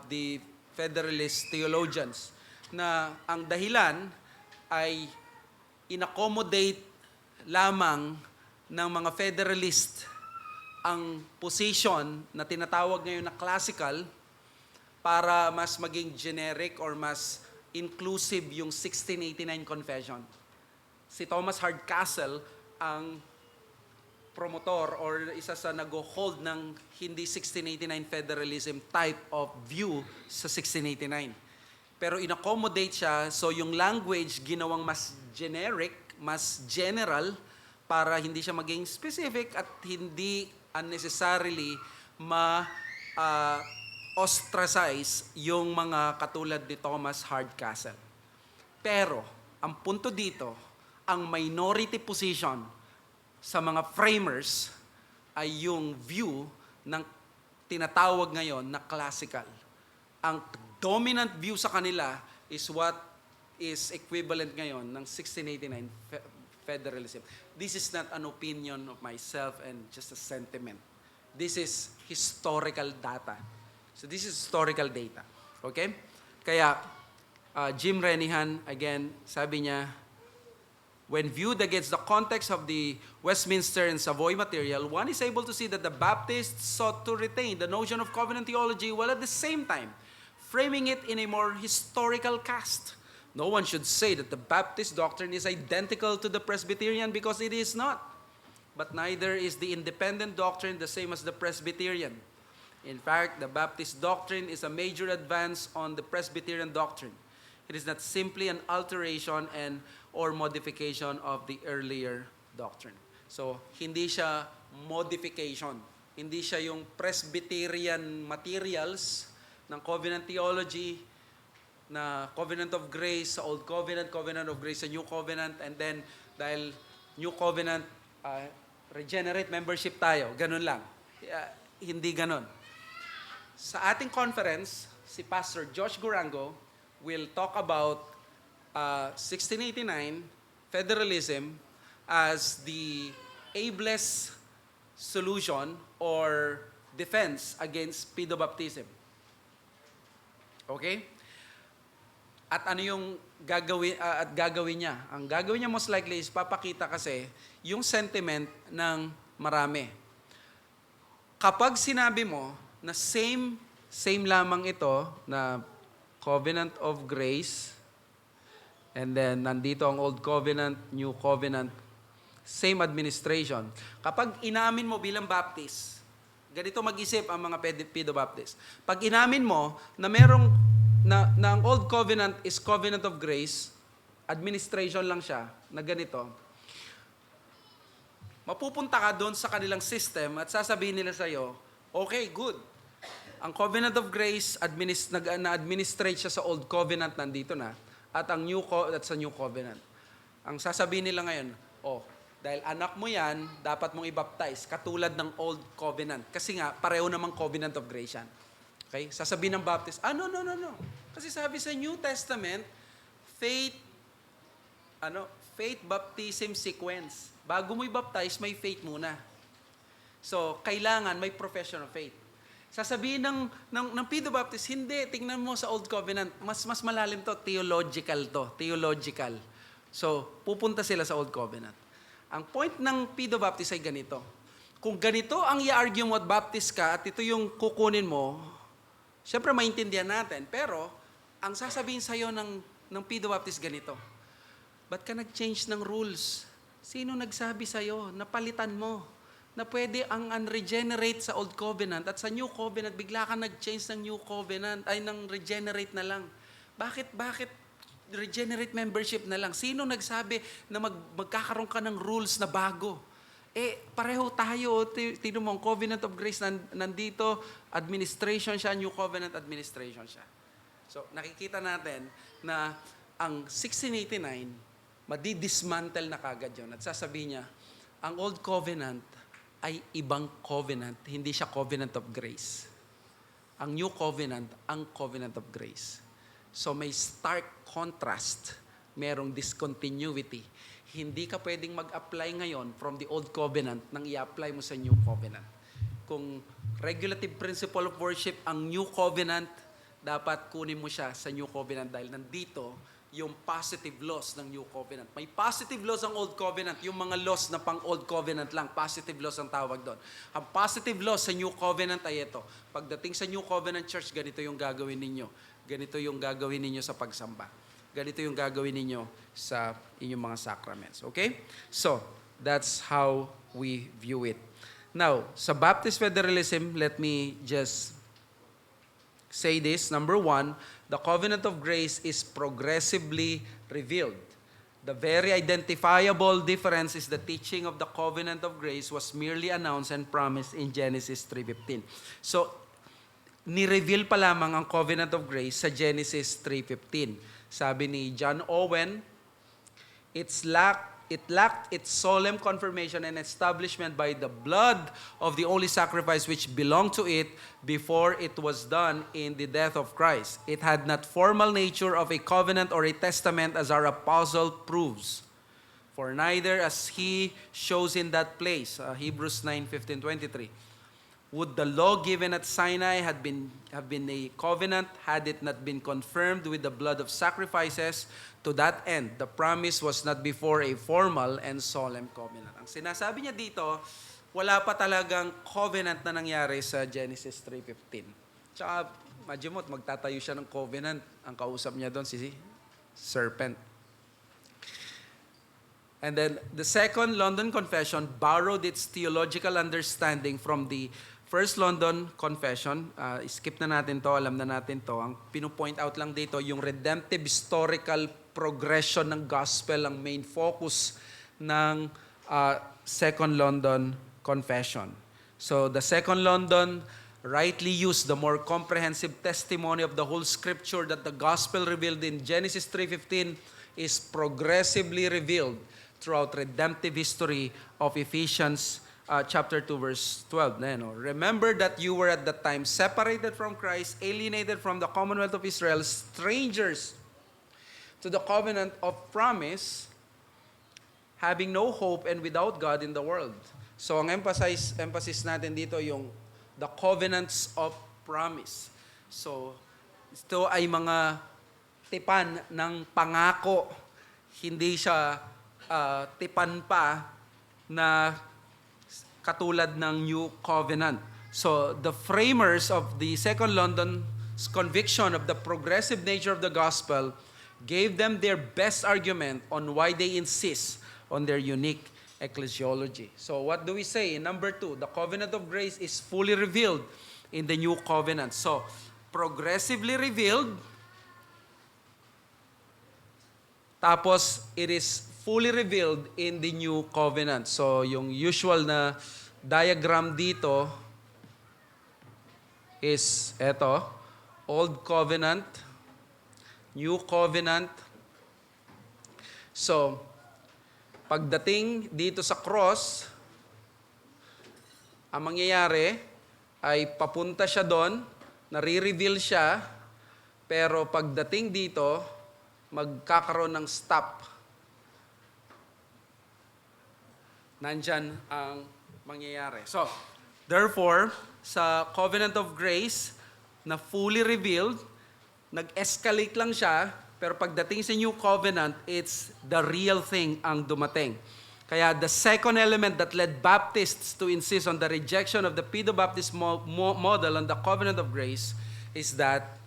the federalist theologians, na ang dahilan ay inaccommodate lamang ng mga federalist ang position na tinatawag ngayon na classical para mas maging generic or mas inclusive yung 1689 confession. Si Thomas Hardcastle ang promotor or isa sa nag-hold ng hindi 1689 federalism type of view sa 1689. Pero inaccommodate siya, so yung language ginawang mas generic, mas general, para hindi siya maging specific at hindi unnecessarily ostracize yung mga katulad ni Thomas Hardcastle. Pero, ang punto dito, ang minority position sa mga framers ay yung view ng tinatawag ngayon na classical. Ang dominant view sa kanila is what is equivalent ngayon ng 1689 federalism. This is not an opinion of myself and just a sentiment. This is historical data. So this is historical data. Okay? Kaya, Jim Renihan, again, sabi niya, when viewed against the context of the Westminster and Savoy material, one is able to see that the Baptists sought to retain the notion of covenant theology while at the same time framing it in a more historical cast. No one should say that the Baptist doctrine is identical to the Presbyterian because it is not. But neither is the independent doctrine the same as the Presbyterian. In fact, the Baptist doctrine is a major advance on the Presbyterian doctrine. It is not simply an alteration or modification of the earlier doctrine. So, hindi siya modification. Hindi siya yung Presbyterian materials ng covenant theology, na covenant of grace sa Old Covenant, covenant of grace sa New Covenant, and then dahil New Covenant, regenerate membership tayo. Ganun lang. Hindi ganun. Sa ating conference, si Pastor Josh Gurango will talk about 1689 federalism as the ablest solution or defense against pedobaptism. Okay? At ano yung gagawin niya? Ang gagawin niya most likely is papakita kasi yung sentiment ng marami. Kapag sinabi mo na same lamang ito na covenant of grace, and then nandito ang Old Covenant, New Covenant, same administration. Kapag inamin mo bilang Baptist, ganito mag-isip ang mga pedobaptist. Pag inamin mo na merong na ang Old Covenant is covenant of grace, administration lang siya, na ganito, mapupunta ka doon sa kanilang system at sasabihin nila sa'yo, okay, good. Ang covenant of grace, na-administrate siya sa Old Covenant, nandito na, at ang sa New Covenant. Ang sasabihin nila ngayon, dahil anak mo yan, dapat mong i-baptize, katulad ng Old Covenant. Kasi nga, pareho namang covenant of grace yan. Okay? Sasabihin ng Baptist, no. Kasi sabi sa New Testament, faith baptism sequence. Bago mo i-baptize, may faith muna. So, kailangan may profession of faith. Sasabihin ng pedobaptist, hindi, tingnan mo sa Old Covenant, mas malalim to, theological. So, pupunta sila sa Old Covenant. Ang point ng pedobaptist ay ganito. Kung ganito ang i-argue mo at Baptist ka at ito yung kukunin mo, siyempre maintindihan natin. Pero, ang sasabihin sa'yo ng pedobaptist ganito, ba't ka nag-change ng rules? Sino nagsabi sa'yo? Napalitan mo. Na pwede ang unregenerate sa Old Covenant at sa New Covenant, bigla ka nag-change ng New Covenant, ng regenerate na lang. Bakit regenerate membership na lang? Sino nagsabi na magkakaroon ka ng rules na bago? Pareho tayo. Tingnan mo, ang Covenant of Grace nandito, administration siya, New Covenant administration siya. So, nakikita natin na ang 1689, madidismantle na kagad yun. At sasabihin niya, ang Old Covenant ay ibang covenant, hindi siya covenant of grace. Ang New Covenant, ang covenant of grace. So may stark contrast, merong discontinuity. Hindi ka pwedeng mag-apply ngayon from the Old Covenant nang i-apply mo sa New Covenant. Kung regulative principle of worship ang New Covenant, dapat kunin mo siya sa New Covenant dahil nandito yung positive laws ng New Covenant. May positive laws ang Old Covenant, yung mga laws na pang Old Covenant lang, positive laws ang tawag doon. Ang positive laws sa New Covenant ay ito. Pagdating sa New Covenant Church, ganito yung gagawin ninyo. Ganito yung gagawin ninyo sa pagsamba. Ganito yung gagawin ninyo sa inyong mga sacraments. Okay? So, that's how we view it. Now, sa Baptist Federalism, let me just say this. Number one, the covenant of grace is progressively revealed. The very identifiable difference is the teaching of the covenant of grace was merely announced and promised in Genesis 3:15. So, ni-reveal pa lamang ang covenant of grace sa Genesis 3:15. Sabi ni John Owen, its lack it lacked its solemn confirmation and establishment by the blood of the only sacrifice which belonged to it before it was done in the death of Christ. It had not formal nature of a covenant or a testament, as our apostle proves. For neither, as he shows in that place, Hebrews 9:15-23, would the law given at Sinai have been a covenant had it not been confirmed with the blood of sacrifices. To that end, the promise was not before a formal and solemn covenant. Ang sinasabi niya dito, wala pa talagang covenant na nangyari sa Genesis 3:15. Tsaka, imagine mo, magtatayo siya ng covenant. Ang kausap niya doon, si serpent. And then, the Second London Confession borrowed its theological understanding from the First London Confession. Skip na natin to, alam na natin to. Ang pinupoint out lang dito, yung redemptive historical progression ng gospel ang main focus ng Second London Confession. So, the Second London rightly used the more comprehensive testimony of the whole scripture that the gospel revealed in Genesis 3:15 is progressively revealed throughout redemptive history of Ephesians chapter 2, verse 12. Remember that you were at that time separated from Christ, alienated from the commonwealth of Israel, strangers to the covenant of promise, having no hope and without God in the world. So ang emphasis natin dito yung the covenants of promise. So ito ay mga tipan ng pangako. Hindi siya tipan pa na katulad ng New Covenant. So, the framers of the Second London's conviction of the progressive nature of the gospel gave them their best argument on why they insist on their unique ecclesiology. So, what do we say in number 2? The covenant of grace is fully revealed in the New Covenant. So, progressively revealed, tapos it is fully revealed in the New Covenant. So, yung usual na diagram dito is eto, Old Covenant, New Covenant. So, pagdating dito sa cross, ang mangyayari ay papunta siya doon, nare-reveal siya, pero pagdating dito, magkakaroon ng stop. Nandyan ang mangyayari. So, therefore, sa Covenant of Grace na fully revealed, nag-escalate lang siya, pero pagdating sa New Covenant, it's the real thing ang dumating. Kaya the second element that led Baptists to insist on the rejection of the Pedo-Baptist model on the Covenant of Grace is that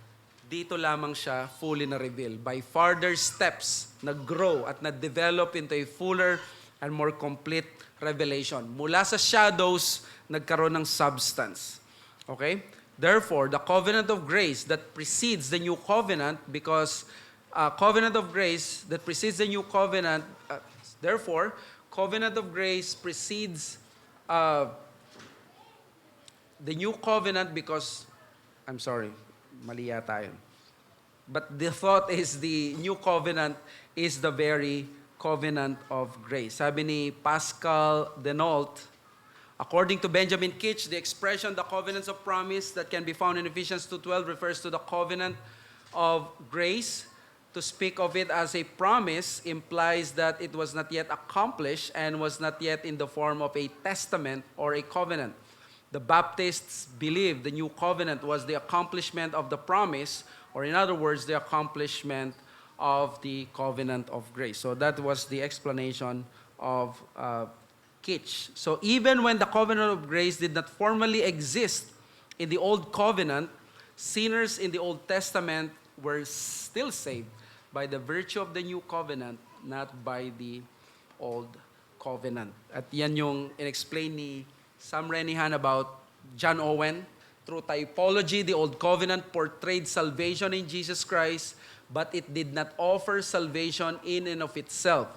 dito lamang siya fully na-reveal. By further steps, nag-grow at na-develop into a fuller and more complete revelation. Mula sa shadows, nagkaroon ng substance. Okay? Therefore, the covenant of grace that precedes the new covenant, because covenant of grace that precedes the new covenant, therefore, covenant of grace precedes the new covenant because, I'm sorry, mali yata yun. But the thought is the new covenant is the very covenant of grace. Sabi ni Pascal Denault, according to Benjamin Kitch, the expression, the covenants of promise that can be found in Ephesians 2:12 refers to the covenant of grace. To speak of it as a promise implies that it was not yet accomplished and was not yet in the form of a testament or a covenant. The Baptists believed the new covenant was the accomplishment of the promise, or in other words, the accomplishment of the covenant of grace. So that was the explanation of Kitch. So even when the covenant of grace did not formally exist in the old covenant, sinners in the Old Testament were still saved by the virtue of the new covenant, not by the old covenant. At yan yung in-explain ni Sam Renihan about John Owen. Through typology, the old covenant portrayed salvation in Jesus Christ, but it did not offer salvation in and of itself.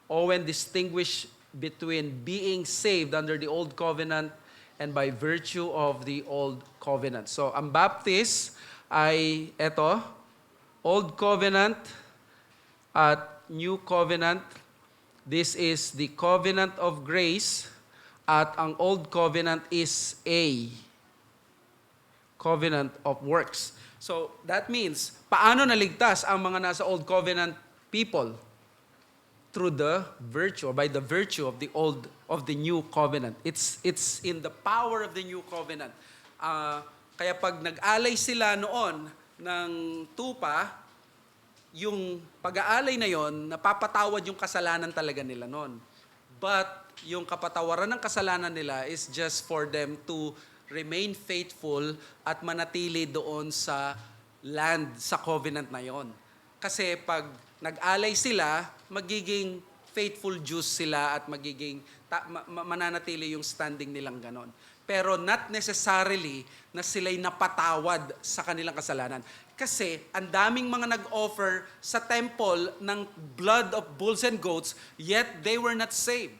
Owen distinguished between being saved under the old covenant and by virtue of the old covenant. So, ang Baptist ay eto, old covenant at new covenant. This is the covenant of grace at ang old covenant is a covenant of works. So that means, paano naligtas ang mga nasa old covenant people? Through the virtue, or by the virtue of the new covenant. It's in the power of the new covenant. Kaya pag nag-alay sila noon ng tupa, yung pag-aalay na yon, napapatawad yung kasalanan talaga nila noon. But yung kapatawaran ng kasalanan nila is just for them to remain faithful at manatili doon sa land, sa covenant na yon. Kasi pag nag-alay sila, magiging faithful Jews sila at magiging mananatili yung standing nilang ganon. Pero not necessarily na sila'y napatawad sa kanilang kasalanan. Kasi ang daming mga nag-offer sa temple ng blood of bulls and goats, yet they were not saved.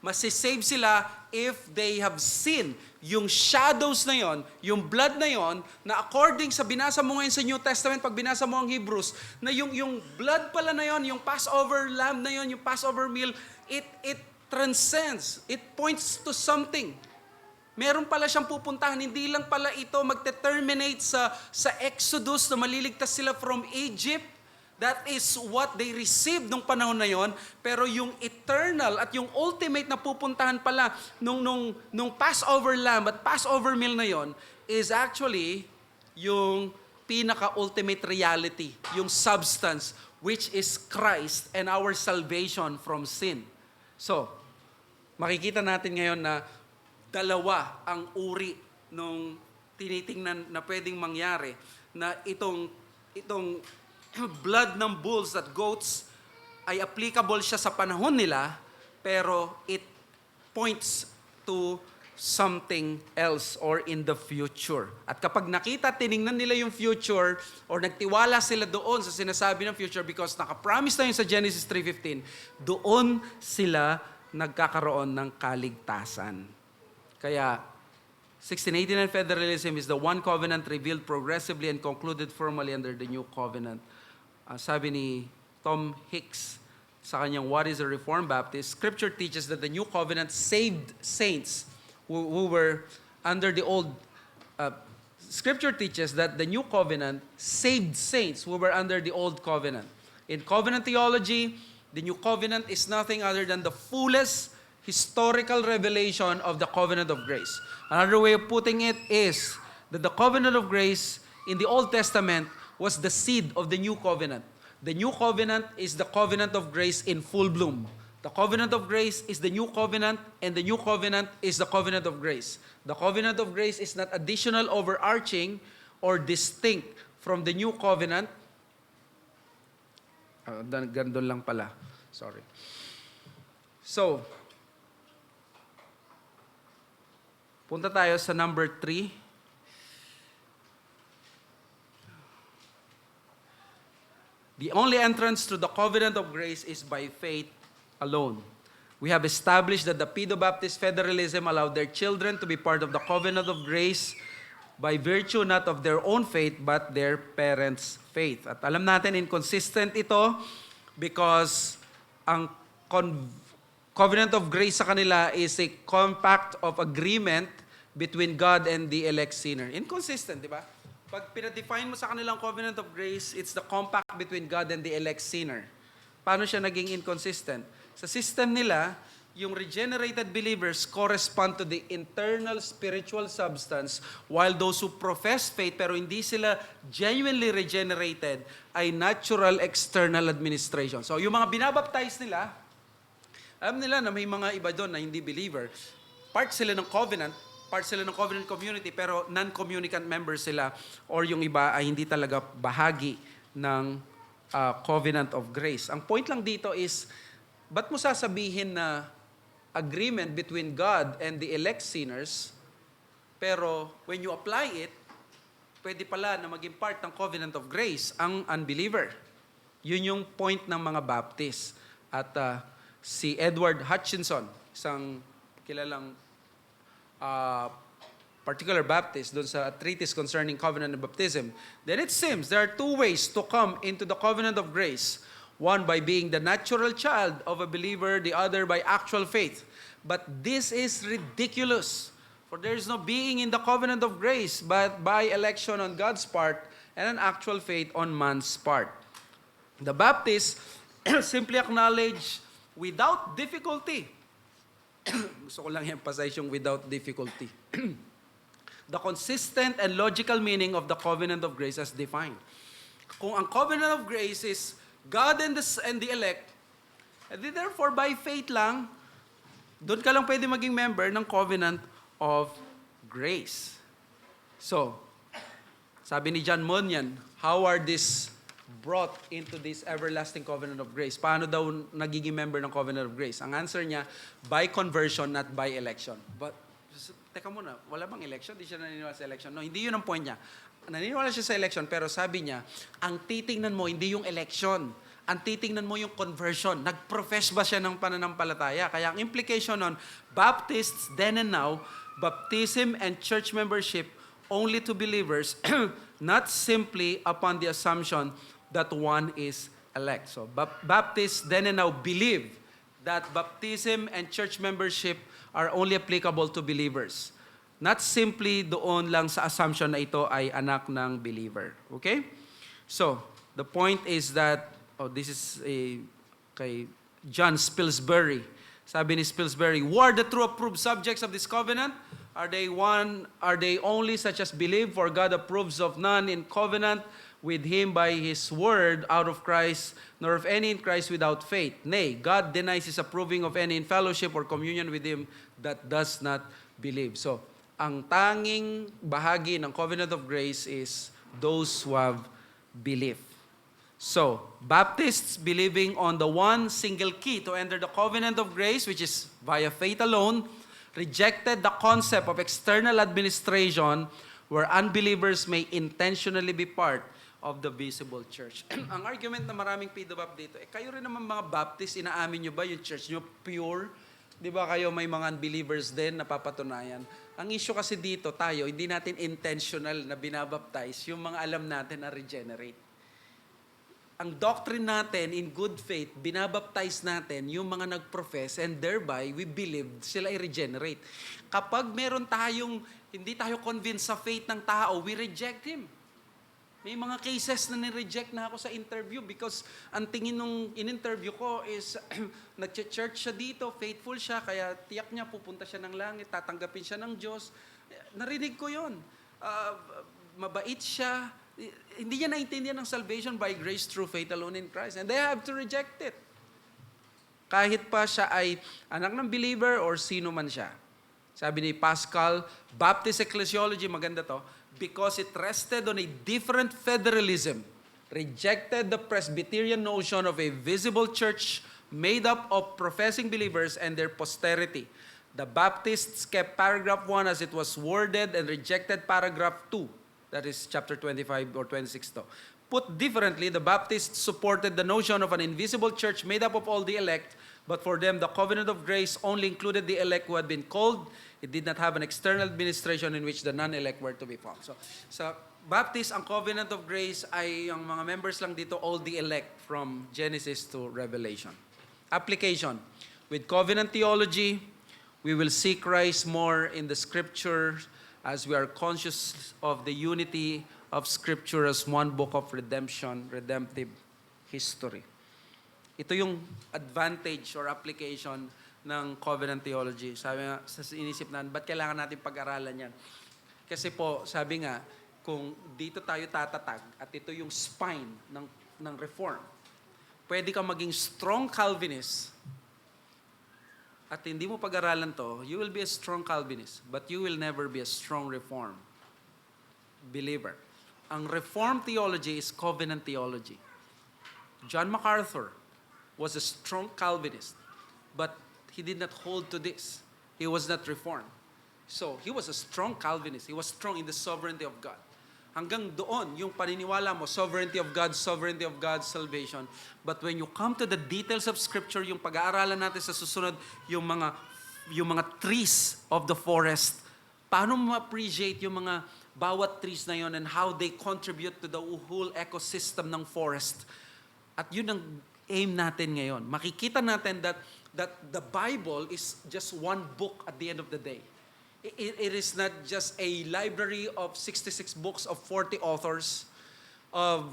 Masisave sila if they have seen yung shadows na yon, yung blood na yon, na according sa binasa mo ngayon sa New Testament, pag binasa mo ang Hebrews, na yung blood pala na yon, yung Passover lamb na yon, yung Passover meal, it transcends, it points to something. Meron pala siyang pupuntahan, hindi lang pala ito magte-terminate sa Exodus na maliligtas sila from Egypt. That is what they received nung panahon na yon. Pero yung eternal at yung ultimate na pupuntahan pala nung Passover lamb at Passover meal na yon is actually yung pinaka-ultimate reality, yung substance, which is Christ and our salvation from sin. So, makikita natin ngayon na dalawa ang uri nung tinitingnan na pwedeng mangyari na itong blood ng bulls at goats ay applicable siya sa panahon nila, pero it points to something else or in the future. At kapag tiningnan nila yung future or nagtiwala sila doon sa sinasabi ng future because nakapromise na yun sa Genesis 3:15, doon sila nagkakaroon ng kaligtasan. Kaya 1689 federalism is the one covenant revealed progressively and concluded formally under the new covenant. Sabi ni Tom Hicks sa kanyang What is a Reformed Baptist? Scripture teaches that the new covenant saved saints who were under the old. Scripture teaches that the new covenant saved saints who were under the old covenant. In covenant theology, the new covenant is nothing other than the fullest historical revelation of the covenant of grace. Another way of putting it is that the covenant of grace in the Old Testament was the seed of the new covenant. The new covenant is the covenant of grace in full bloom. The covenant of grace is the new covenant, and the new covenant is the covenant of grace. The covenant of grace is not additional, overarching, or distinct from the new covenant. Gandun lang pala. Sorry. So, punta tayo sa number 3. The only entrance to the covenant of grace is by faith alone. We have established that the Pedo-Baptist Federalism allowed their children to be part of the covenant of grace by virtue not of their own faith but their parents' faith. At alam natin, inconsistent ito because ang covenant of grace sa kanila is a compact of agreement between God and the elect sinner. Inconsistent, di ba? Pag pinadefine mo sa kanilang covenant of grace, it's the compact between God and the elect sinner. Paano siya naging inconsistent? Sa system nila, yung regenerated believers correspond to the internal spiritual substance, while those who profess faith pero hindi sila genuinely regenerated ay natural external administration. So yung mga binabaptize nila, alam nila na may mga iba doon na hindi believer. Part sila ng covenant community, pero non-communicant members sila, or yung iba ay hindi talaga bahagi ng covenant of grace. Ang point lang dito is, ba't mo sasabihin na agreement between God and the elect sinners, pero when you apply it, pwede pala na maging part ng covenant of grace ang unbeliever. Yun yung point ng mga Baptist. At si Edward Hutchinson, isang kilalang particular Baptist doon sa treatise concerning covenant and baptism, then it seems there are two ways to come into the covenant of grace. One by being the natural child of a believer, the other by actual faith. But this is ridiculous. For there is no being in the covenant of grace, but by election on God's part and an actual faith on man's part. The Baptists simply acknowledge without difficulty. Gusto ko lang emphasize yung without difficulty. The consistent and logical meaning of the covenant of grace as defined. Kung ang covenant of grace is God and the elect, and therefore by faith lang, doon ka lang pwede maging member ng covenant of grace. So, sabi ni John Bunyan, how are these brought into this everlasting covenant of grace? Paano daw nagiging member ng covenant of grace? Ang answer niya, by conversion, not by election. But, teka muna, wala bang election? Di siya naniniwala sa election. No, hindi yun ang point niya. Naniniwala siya sa election, pero sabi niya, ang titingnan mo, hindi yung election. Ang titingnan mo yung conversion. Nag-profess ba siya ng pananampalataya? Kaya ang implication nun, Baptists then and now, baptism and church membership only to believers, not simply upon the assumption that one is elect. So, Baptists then and now believe that baptism and church membership are only applicable to believers. Not simply doon lang sa assumption na ito ay anak ng believer. Okay? So, the point is that, this is kay John Spilsbury. Sabi ni Spilsbury, who are the true approved subjects of this covenant? Are they only such as believe? For God approves of none in covenant with him by his word out of Christ, nor of any in Christ without faith. Nay, God denies his approving of any in fellowship or communion with him that does not believe. So, ang tanging bahagi ng covenant of grace is those who have belief. So, Baptists believing on the one single key to enter the covenant of grace, which is via faith alone, rejected the concept of external administration where unbelievers may intentionally be part of the visible church. Ang argument na maraming PWBap dito, kayo rin naman mga Baptist, inaamin nyo ba yung church nyo pure? Di ba kayo may mga unbelievers din na papatunayan? Ang issue kasi dito, tayo, hindi natin intentional na binabaptize yung mga alam natin na regenerate. Ang doctrine natin, in good faith, binabaptize natin yung mga nag-profess and thereby we believe sila ay regenerate. Kapag meron tayong, hindi tayo convinced sa faith ng tao, we reject him. May mga cases na nireject na ako sa interview because ang tingin nung in-interview ko is nag-church siya dito, faithful siya, kaya tiyak niya pupunta siya ng langit, tatanggapin siya ng Diyos. Narinig ko yun. Mabait siya. Hindi niya naintindihan ng salvation by grace through faith alone in Christ. And they have to reject it. Kahit pa siya ay anak ng believer or sino man siya. Sabi ni Pascal, Baptist ecclesiology, maganda to, because it rested on a different federalism, rejected the Presbyterian notion of a visible church made up of professing believers and their posterity. The Baptists kept paragraph 1 as it was worded and rejected paragraph 2. That is chapter 25 or 26 to. Put differently, the Baptists supported the notion of an invisible church made up of all the elect, but for them, the covenant of grace only included the elect who had been called. It did not have an external administration in which the non-elect were to be found. So, sa Baptist, ang covenant of grace ay ang mga members lang dito, all the elect from Genesis to Revelation. Application. With covenant theology, we will see Christ more in the scripture as we are conscious of the unity of Scripture as one book of redemption, redemptive history. Ito yung advantage or application ng covenant theology. Sabi nga, sa inisip na, ba't kailangan natin pag-aralan yan? Kasi po, sabi nga, kung dito tayo tatatag at ito yung spine ng reform, pwede kang maging strong Calvinist at hindi mo pag-aralan to, you will be a strong Calvinist, but you will never be a strong Reformed believer. Ang Reformed theology is covenant theology. John MacArthur was a strong Calvinist, but he did not hold to this. He was not Reformed. So, he was a strong Calvinist. He was strong in the sovereignty of God. Hanggang doon, yung paniniwala mo, sovereignty of God, salvation. But when you come to the details of Scripture, yung pag-aaralan natin sa susunod, yung mga trees of the forest, paano mo appreciate yung mga bawat trees na yon and how they contribute to the whole ecosystem ng forest. At yun ang i-aim natin ngayon. Makikita natin that the Bible is just one book at the end of the day. It is not just a library of 66 books of 40 authors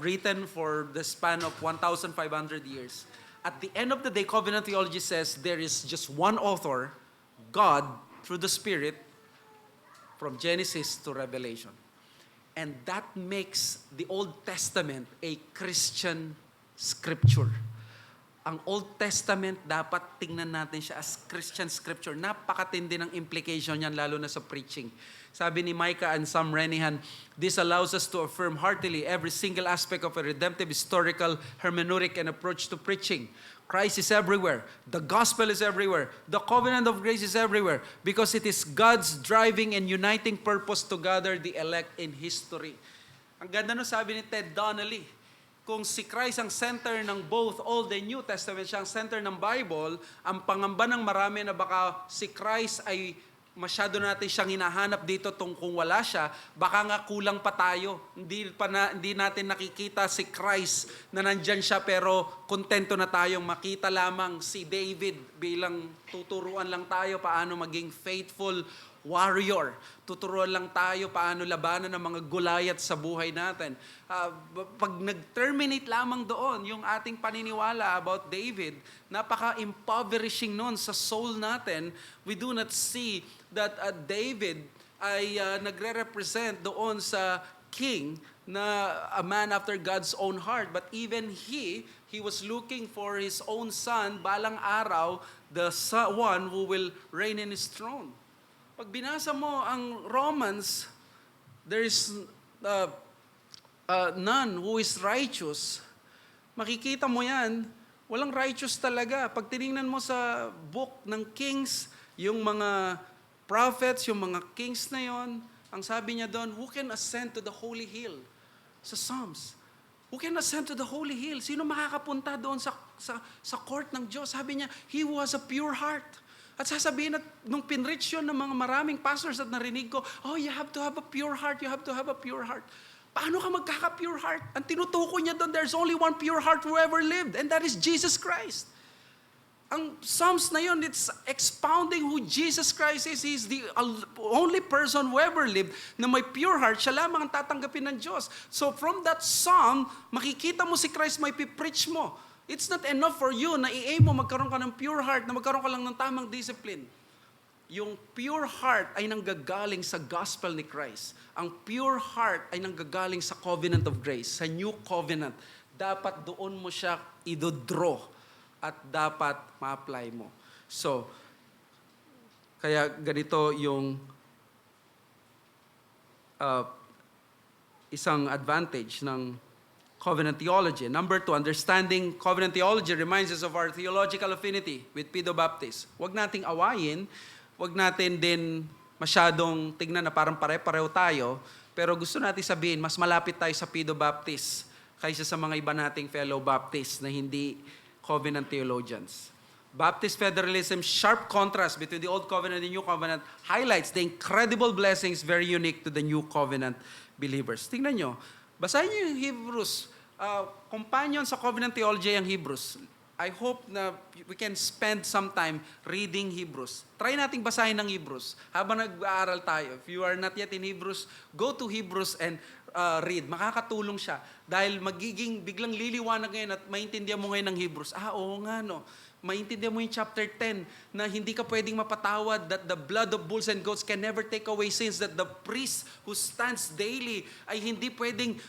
written for the span of 1,500 years. At the end of the day, covenant theology says there is just one author, God, through the Spirit, from Genesis to Revelation. And that makes the Old Testament a Christian scripture. Ang Old Testament, dapat tingnan natin siya as Christian scripture. Napakatindi ng implication niyan, lalo na sa preaching. Sabi ni Micah and Sam Renihan, this allows us to affirm heartily every single aspect of a redemptive, historical, hermeneutic, and approach to preaching. Christ is everywhere. The gospel is everywhere. The covenant of grace is everywhere because it is God's driving and uniting purpose to gather the elect in history. Ang ganda no, sabi ni Ted Donnelly, kung si Christ ang center ng both Old and New Testament, siya ang center ng Bible, ang pangamba ng marami na baka si Christ ay masyado natin siyang hinahanap dito kung wala siya, baka nga kulang pa tayo. Hindi natin nakikita si Christ na nandyan siya pero kontento na tayong makita lamang si David bilang tuturuan lang tayo paano maging faithful warrior. Tuturuan lang tayo paano labanan ng mga Goliath sa buhay natin. Pag nag-terminate lamang doon yung ating paniniwala about David, napaka-impoverishing nun sa soul natin. We do not see that David ay nagre-represent doon sa king na a man after God's own heart. But even he was looking for his own son, balang araw, the one who will reign in his throne. Pag binasa mo ang Romans, there is none who is righteous. Makikita mo yan, walang righteous talaga. Pag tinignan mo sa book ng Kings, yung mga prophets, yung mga kings na yon, ang sabi niya doon, who can ascend to the holy hill? Sa Psalms. Who can ascend to the holy hill? Sino makakapunta doon sa court ng Diyos? Sabi niya, he who has a pure heart. At sasabihin at nung pinrich yun ng mga maraming pastors at narinig ko, oh, you have to have a pure heart, you have to have a pure heart. Paano ka magkaka-pure heart? Ang tinutuko niya doon, there's only one pure heart who ever lived, and that is Jesus Christ. Ang Psalms na yun, it's expounding who Jesus Christ is. He's the only person who ever lived na may pure heart. Siya lamang ang tatanggapin ng Diyos. So from that Psalm, makikita mo si Christ, may pipreach mo. It's not enough for you na i-aim mo magkaroon ka ng pure heart, na magkaroon ka lang ng tamang discipline. Yung pure heart ay nanggagaling sa gospel ni Christ. Ang pure heart ay nanggagaling sa covenant of grace, sa new covenant. Dapat doon mo siya idodraw at dapat ma-apply mo. So, kaya ganito yung isang advantage ng covenant theology. Number 2, understanding covenant theology reminds us of our theological affinity with Pedo Baptist. Huwag nating awayin, huwag natin din masyadong tignan na parang pare-pareho tayo, pero gusto natin sabihin, mas malapit tayo sa Pedo Baptist kaysa sa mga iba nating fellow Baptists na hindi covenant theologians. Baptist federalism, sharp contrast between the Old Covenant and New Covenant, highlights the incredible blessings very unique to the New Covenant believers. Tingnan nyo, basahin niyo yung Hebrews. Companion sa covenant theology ang Hebrews. I hope na we can spend some time reading Hebrews. Try nating basahin ng Hebrews habang nag-aaral tayo. If you are not yet in Hebrews, go to Hebrews and read. Makakatulong siya. Dahil biglang liliwanag ngayon at maintindihan mo ngayon ng Hebrews. Oo nga no. Maintindihan mo yung chapter 10 na hindi ka pwedeng mapatawad, that the blood of bulls and goats can never take away sins, that the priest who stands daily ay hindi pwedeng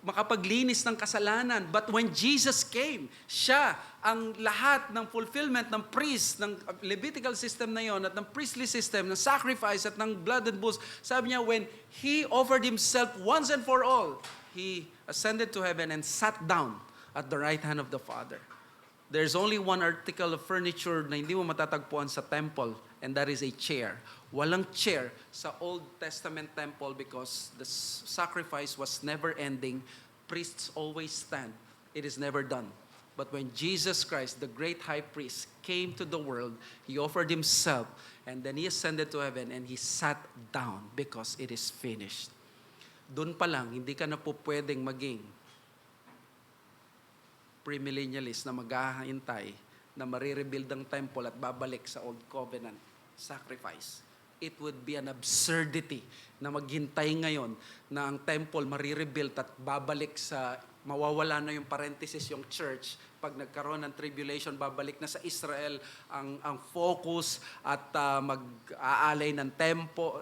makapaglinis ng kasalanan. But when Jesus came, siya ang lahat ng fulfillment ng priest, ng Levitical system na yon, at ng priestly system, ng sacrifice at ng blood and bulls. Sabi niya, when He offered Himself once and for all, He ascended to heaven and sat down at the right hand of the Father. There's only one article of furniture na hindi mo matatagpuan sa temple, and that is a chair. Walang chair sa Old Testament temple because the sacrifice was never ending. Priests always stand. It is never done. But when Jesus Christ, the great high priest, came to the world, He offered Himself, and then He ascended to heaven, and He sat down because it is finished. Doon pa lang, hindi ka na po pwedeng maging premillennialist na maghahintay na marirebuild ang temple at babalik sa Old Covenant sacrifice. It would be an absurdity na maghintay ngayon na ang temple marirebuild at babalik sa, mawawala na yung parenthesis yung church. Pag nagkaroon ng tribulation, babalik na sa Israel ang focus at mag-aalay ng tempo.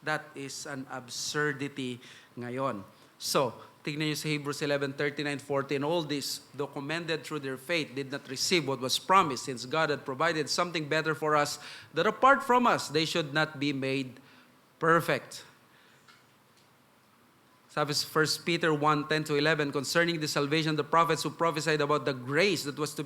That is an absurdity ngayon. So, tignan niyo sa Hebrews 11:39-40, and all this, though commended through their faith, did not receive what was promised, since God had provided something better for us, that apart from us, they should not be made perfect. Sabi sa 1 Peter 1:10-11, concerning the salvation, the prophets who prophesied about the grace that was to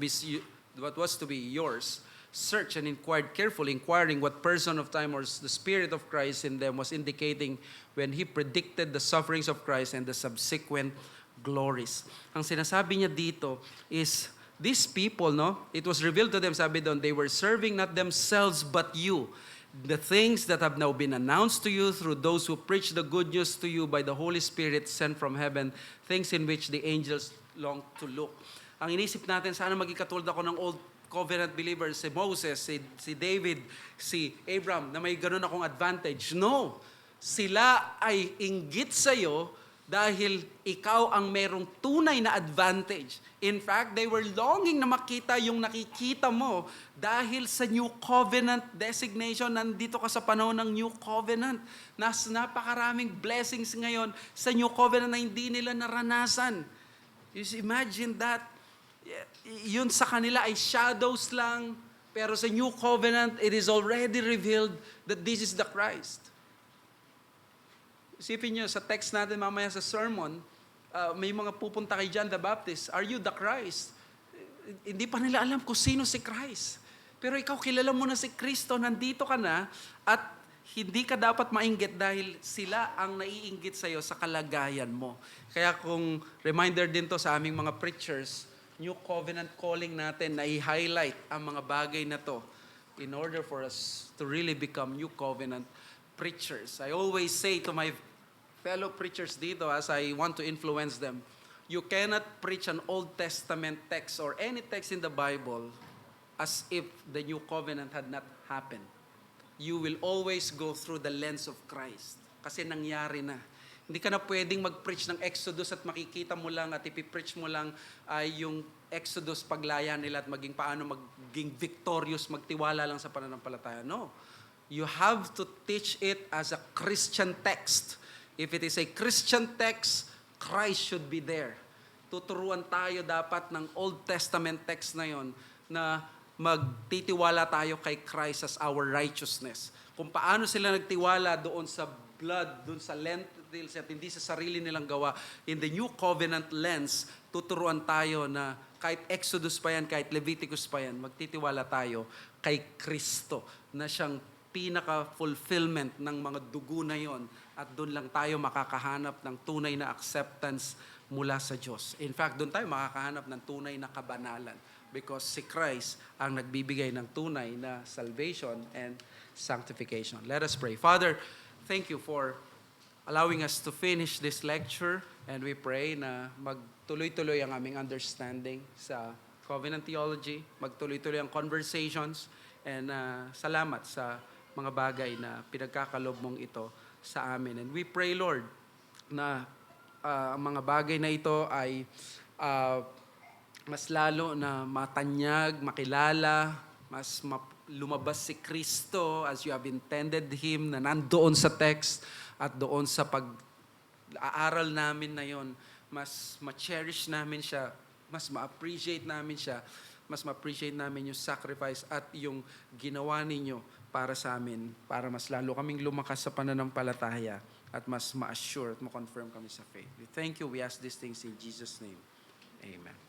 be yours, search and inquired carefully, inquiring what person of time or the Spirit of Christ in them was indicating when He predicted the sufferings of Christ and the subsequent glories. Ang sinasabi niya dito is, these people, it was revealed to them, sabi doon, they were serving not themselves but you. The things that have now been announced to you through those who preach the good news to you by the Holy Spirit sent from heaven, things in which the angels long to look. Ang inisip natin, sana maging katulad ako ng Old Covenant believers, si Moses, si David, si Abraham, na may ganun akong advantage. No! Sila ay inggit sa'yo dahil ikaw ang merong tunay na advantage. In fact, they were longing na makita yung nakikita mo dahil sa New Covenant designation. Nandito ka sa panahon ng New Covenant. Napakaraming blessings ngayon sa New Covenant na hindi nila naranasan. Just imagine that. Yun sa kanila ay shadows lang, pero sa New Covenant, it is already revealed that this is the Christ. Isipin nyo, sa text natin mamaya sa sermon, may mga pupunta kay John the Baptist, are you the Christ? Hindi pa nila alam kung sino si Christ. Pero ikaw, kilala mo na si Kristo, nandito ka na, at hindi ka dapat mainggit dahil sila ang naiinggit sa'yo sa kalagayan mo. Kaya kung reminder din to sa aming mga preachers, New Covenant calling natin na i-highlight ang mga bagay na to in order for us to really become New Covenant preachers. I always say to my fellow preachers dito as I want to influence them, you cannot preach an Old Testament text or any text in the Bible as if the New Covenant had not happened. You will always go through the lens of Christ kasi nangyari na. Hindi ka na pwedeng mag-preach ng Exodus at makikita mo lang at ipipreach mo lang ay yung Exodus paglaya nila at maging paano maging victorious, magtiwala lang sa pananampalataya. No. You have to teach it as a Christian text. If it is a Christian text, Christ should be there. Tuturuan tayo dapat ng Old Testament text na yon na magtitiwala tayo kay Christ as our righteousness. Kung paano sila nagtiwala doon sa blood, doon sa lentils at hindi sa sarili nilang gawa. In the New Covenant lens, tuturuan tayo na kahit Exodus pa yan, kahit Leviticus pa yan, magtitiwala tayo kay Kristo na siyang pinaka-fulfillment ng mga dugo na yon at doon lang tayo makakahanap ng tunay na acceptance mula sa Diyos. In fact, doon tayo makakahanap ng tunay na kabanalan because si Christ ang nagbibigay ng tunay na salvation and sanctification. Let us pray. Father, thank you for allowing us to finish this lecture and we pray na magtuloy-tuloy ang aming understanding sa covenant theology, magtuloy-tuloy ang conversations, and salamat sa mga bagay na pinagkakalob mong ito sa amin. And we pray, Lord, na ang mga bagay na ito ay mas lalo na matanyag, makilala, mas lumabas si Kristo as you have intended Him na nandoon sa text at doon sa pag-aaral namin na yon, mas ma-cherish namin siya, mas ma-appreciate namin siya, mas ma-appreciate namin yung sacrifice at yung ginawa ninyo para sa amin, para mas lalo kaming lumakas sa pananampalataya at mas ma-assure at ma-confirm kami sa faith. We thank you. We ask these things in Jesus' name. Amen.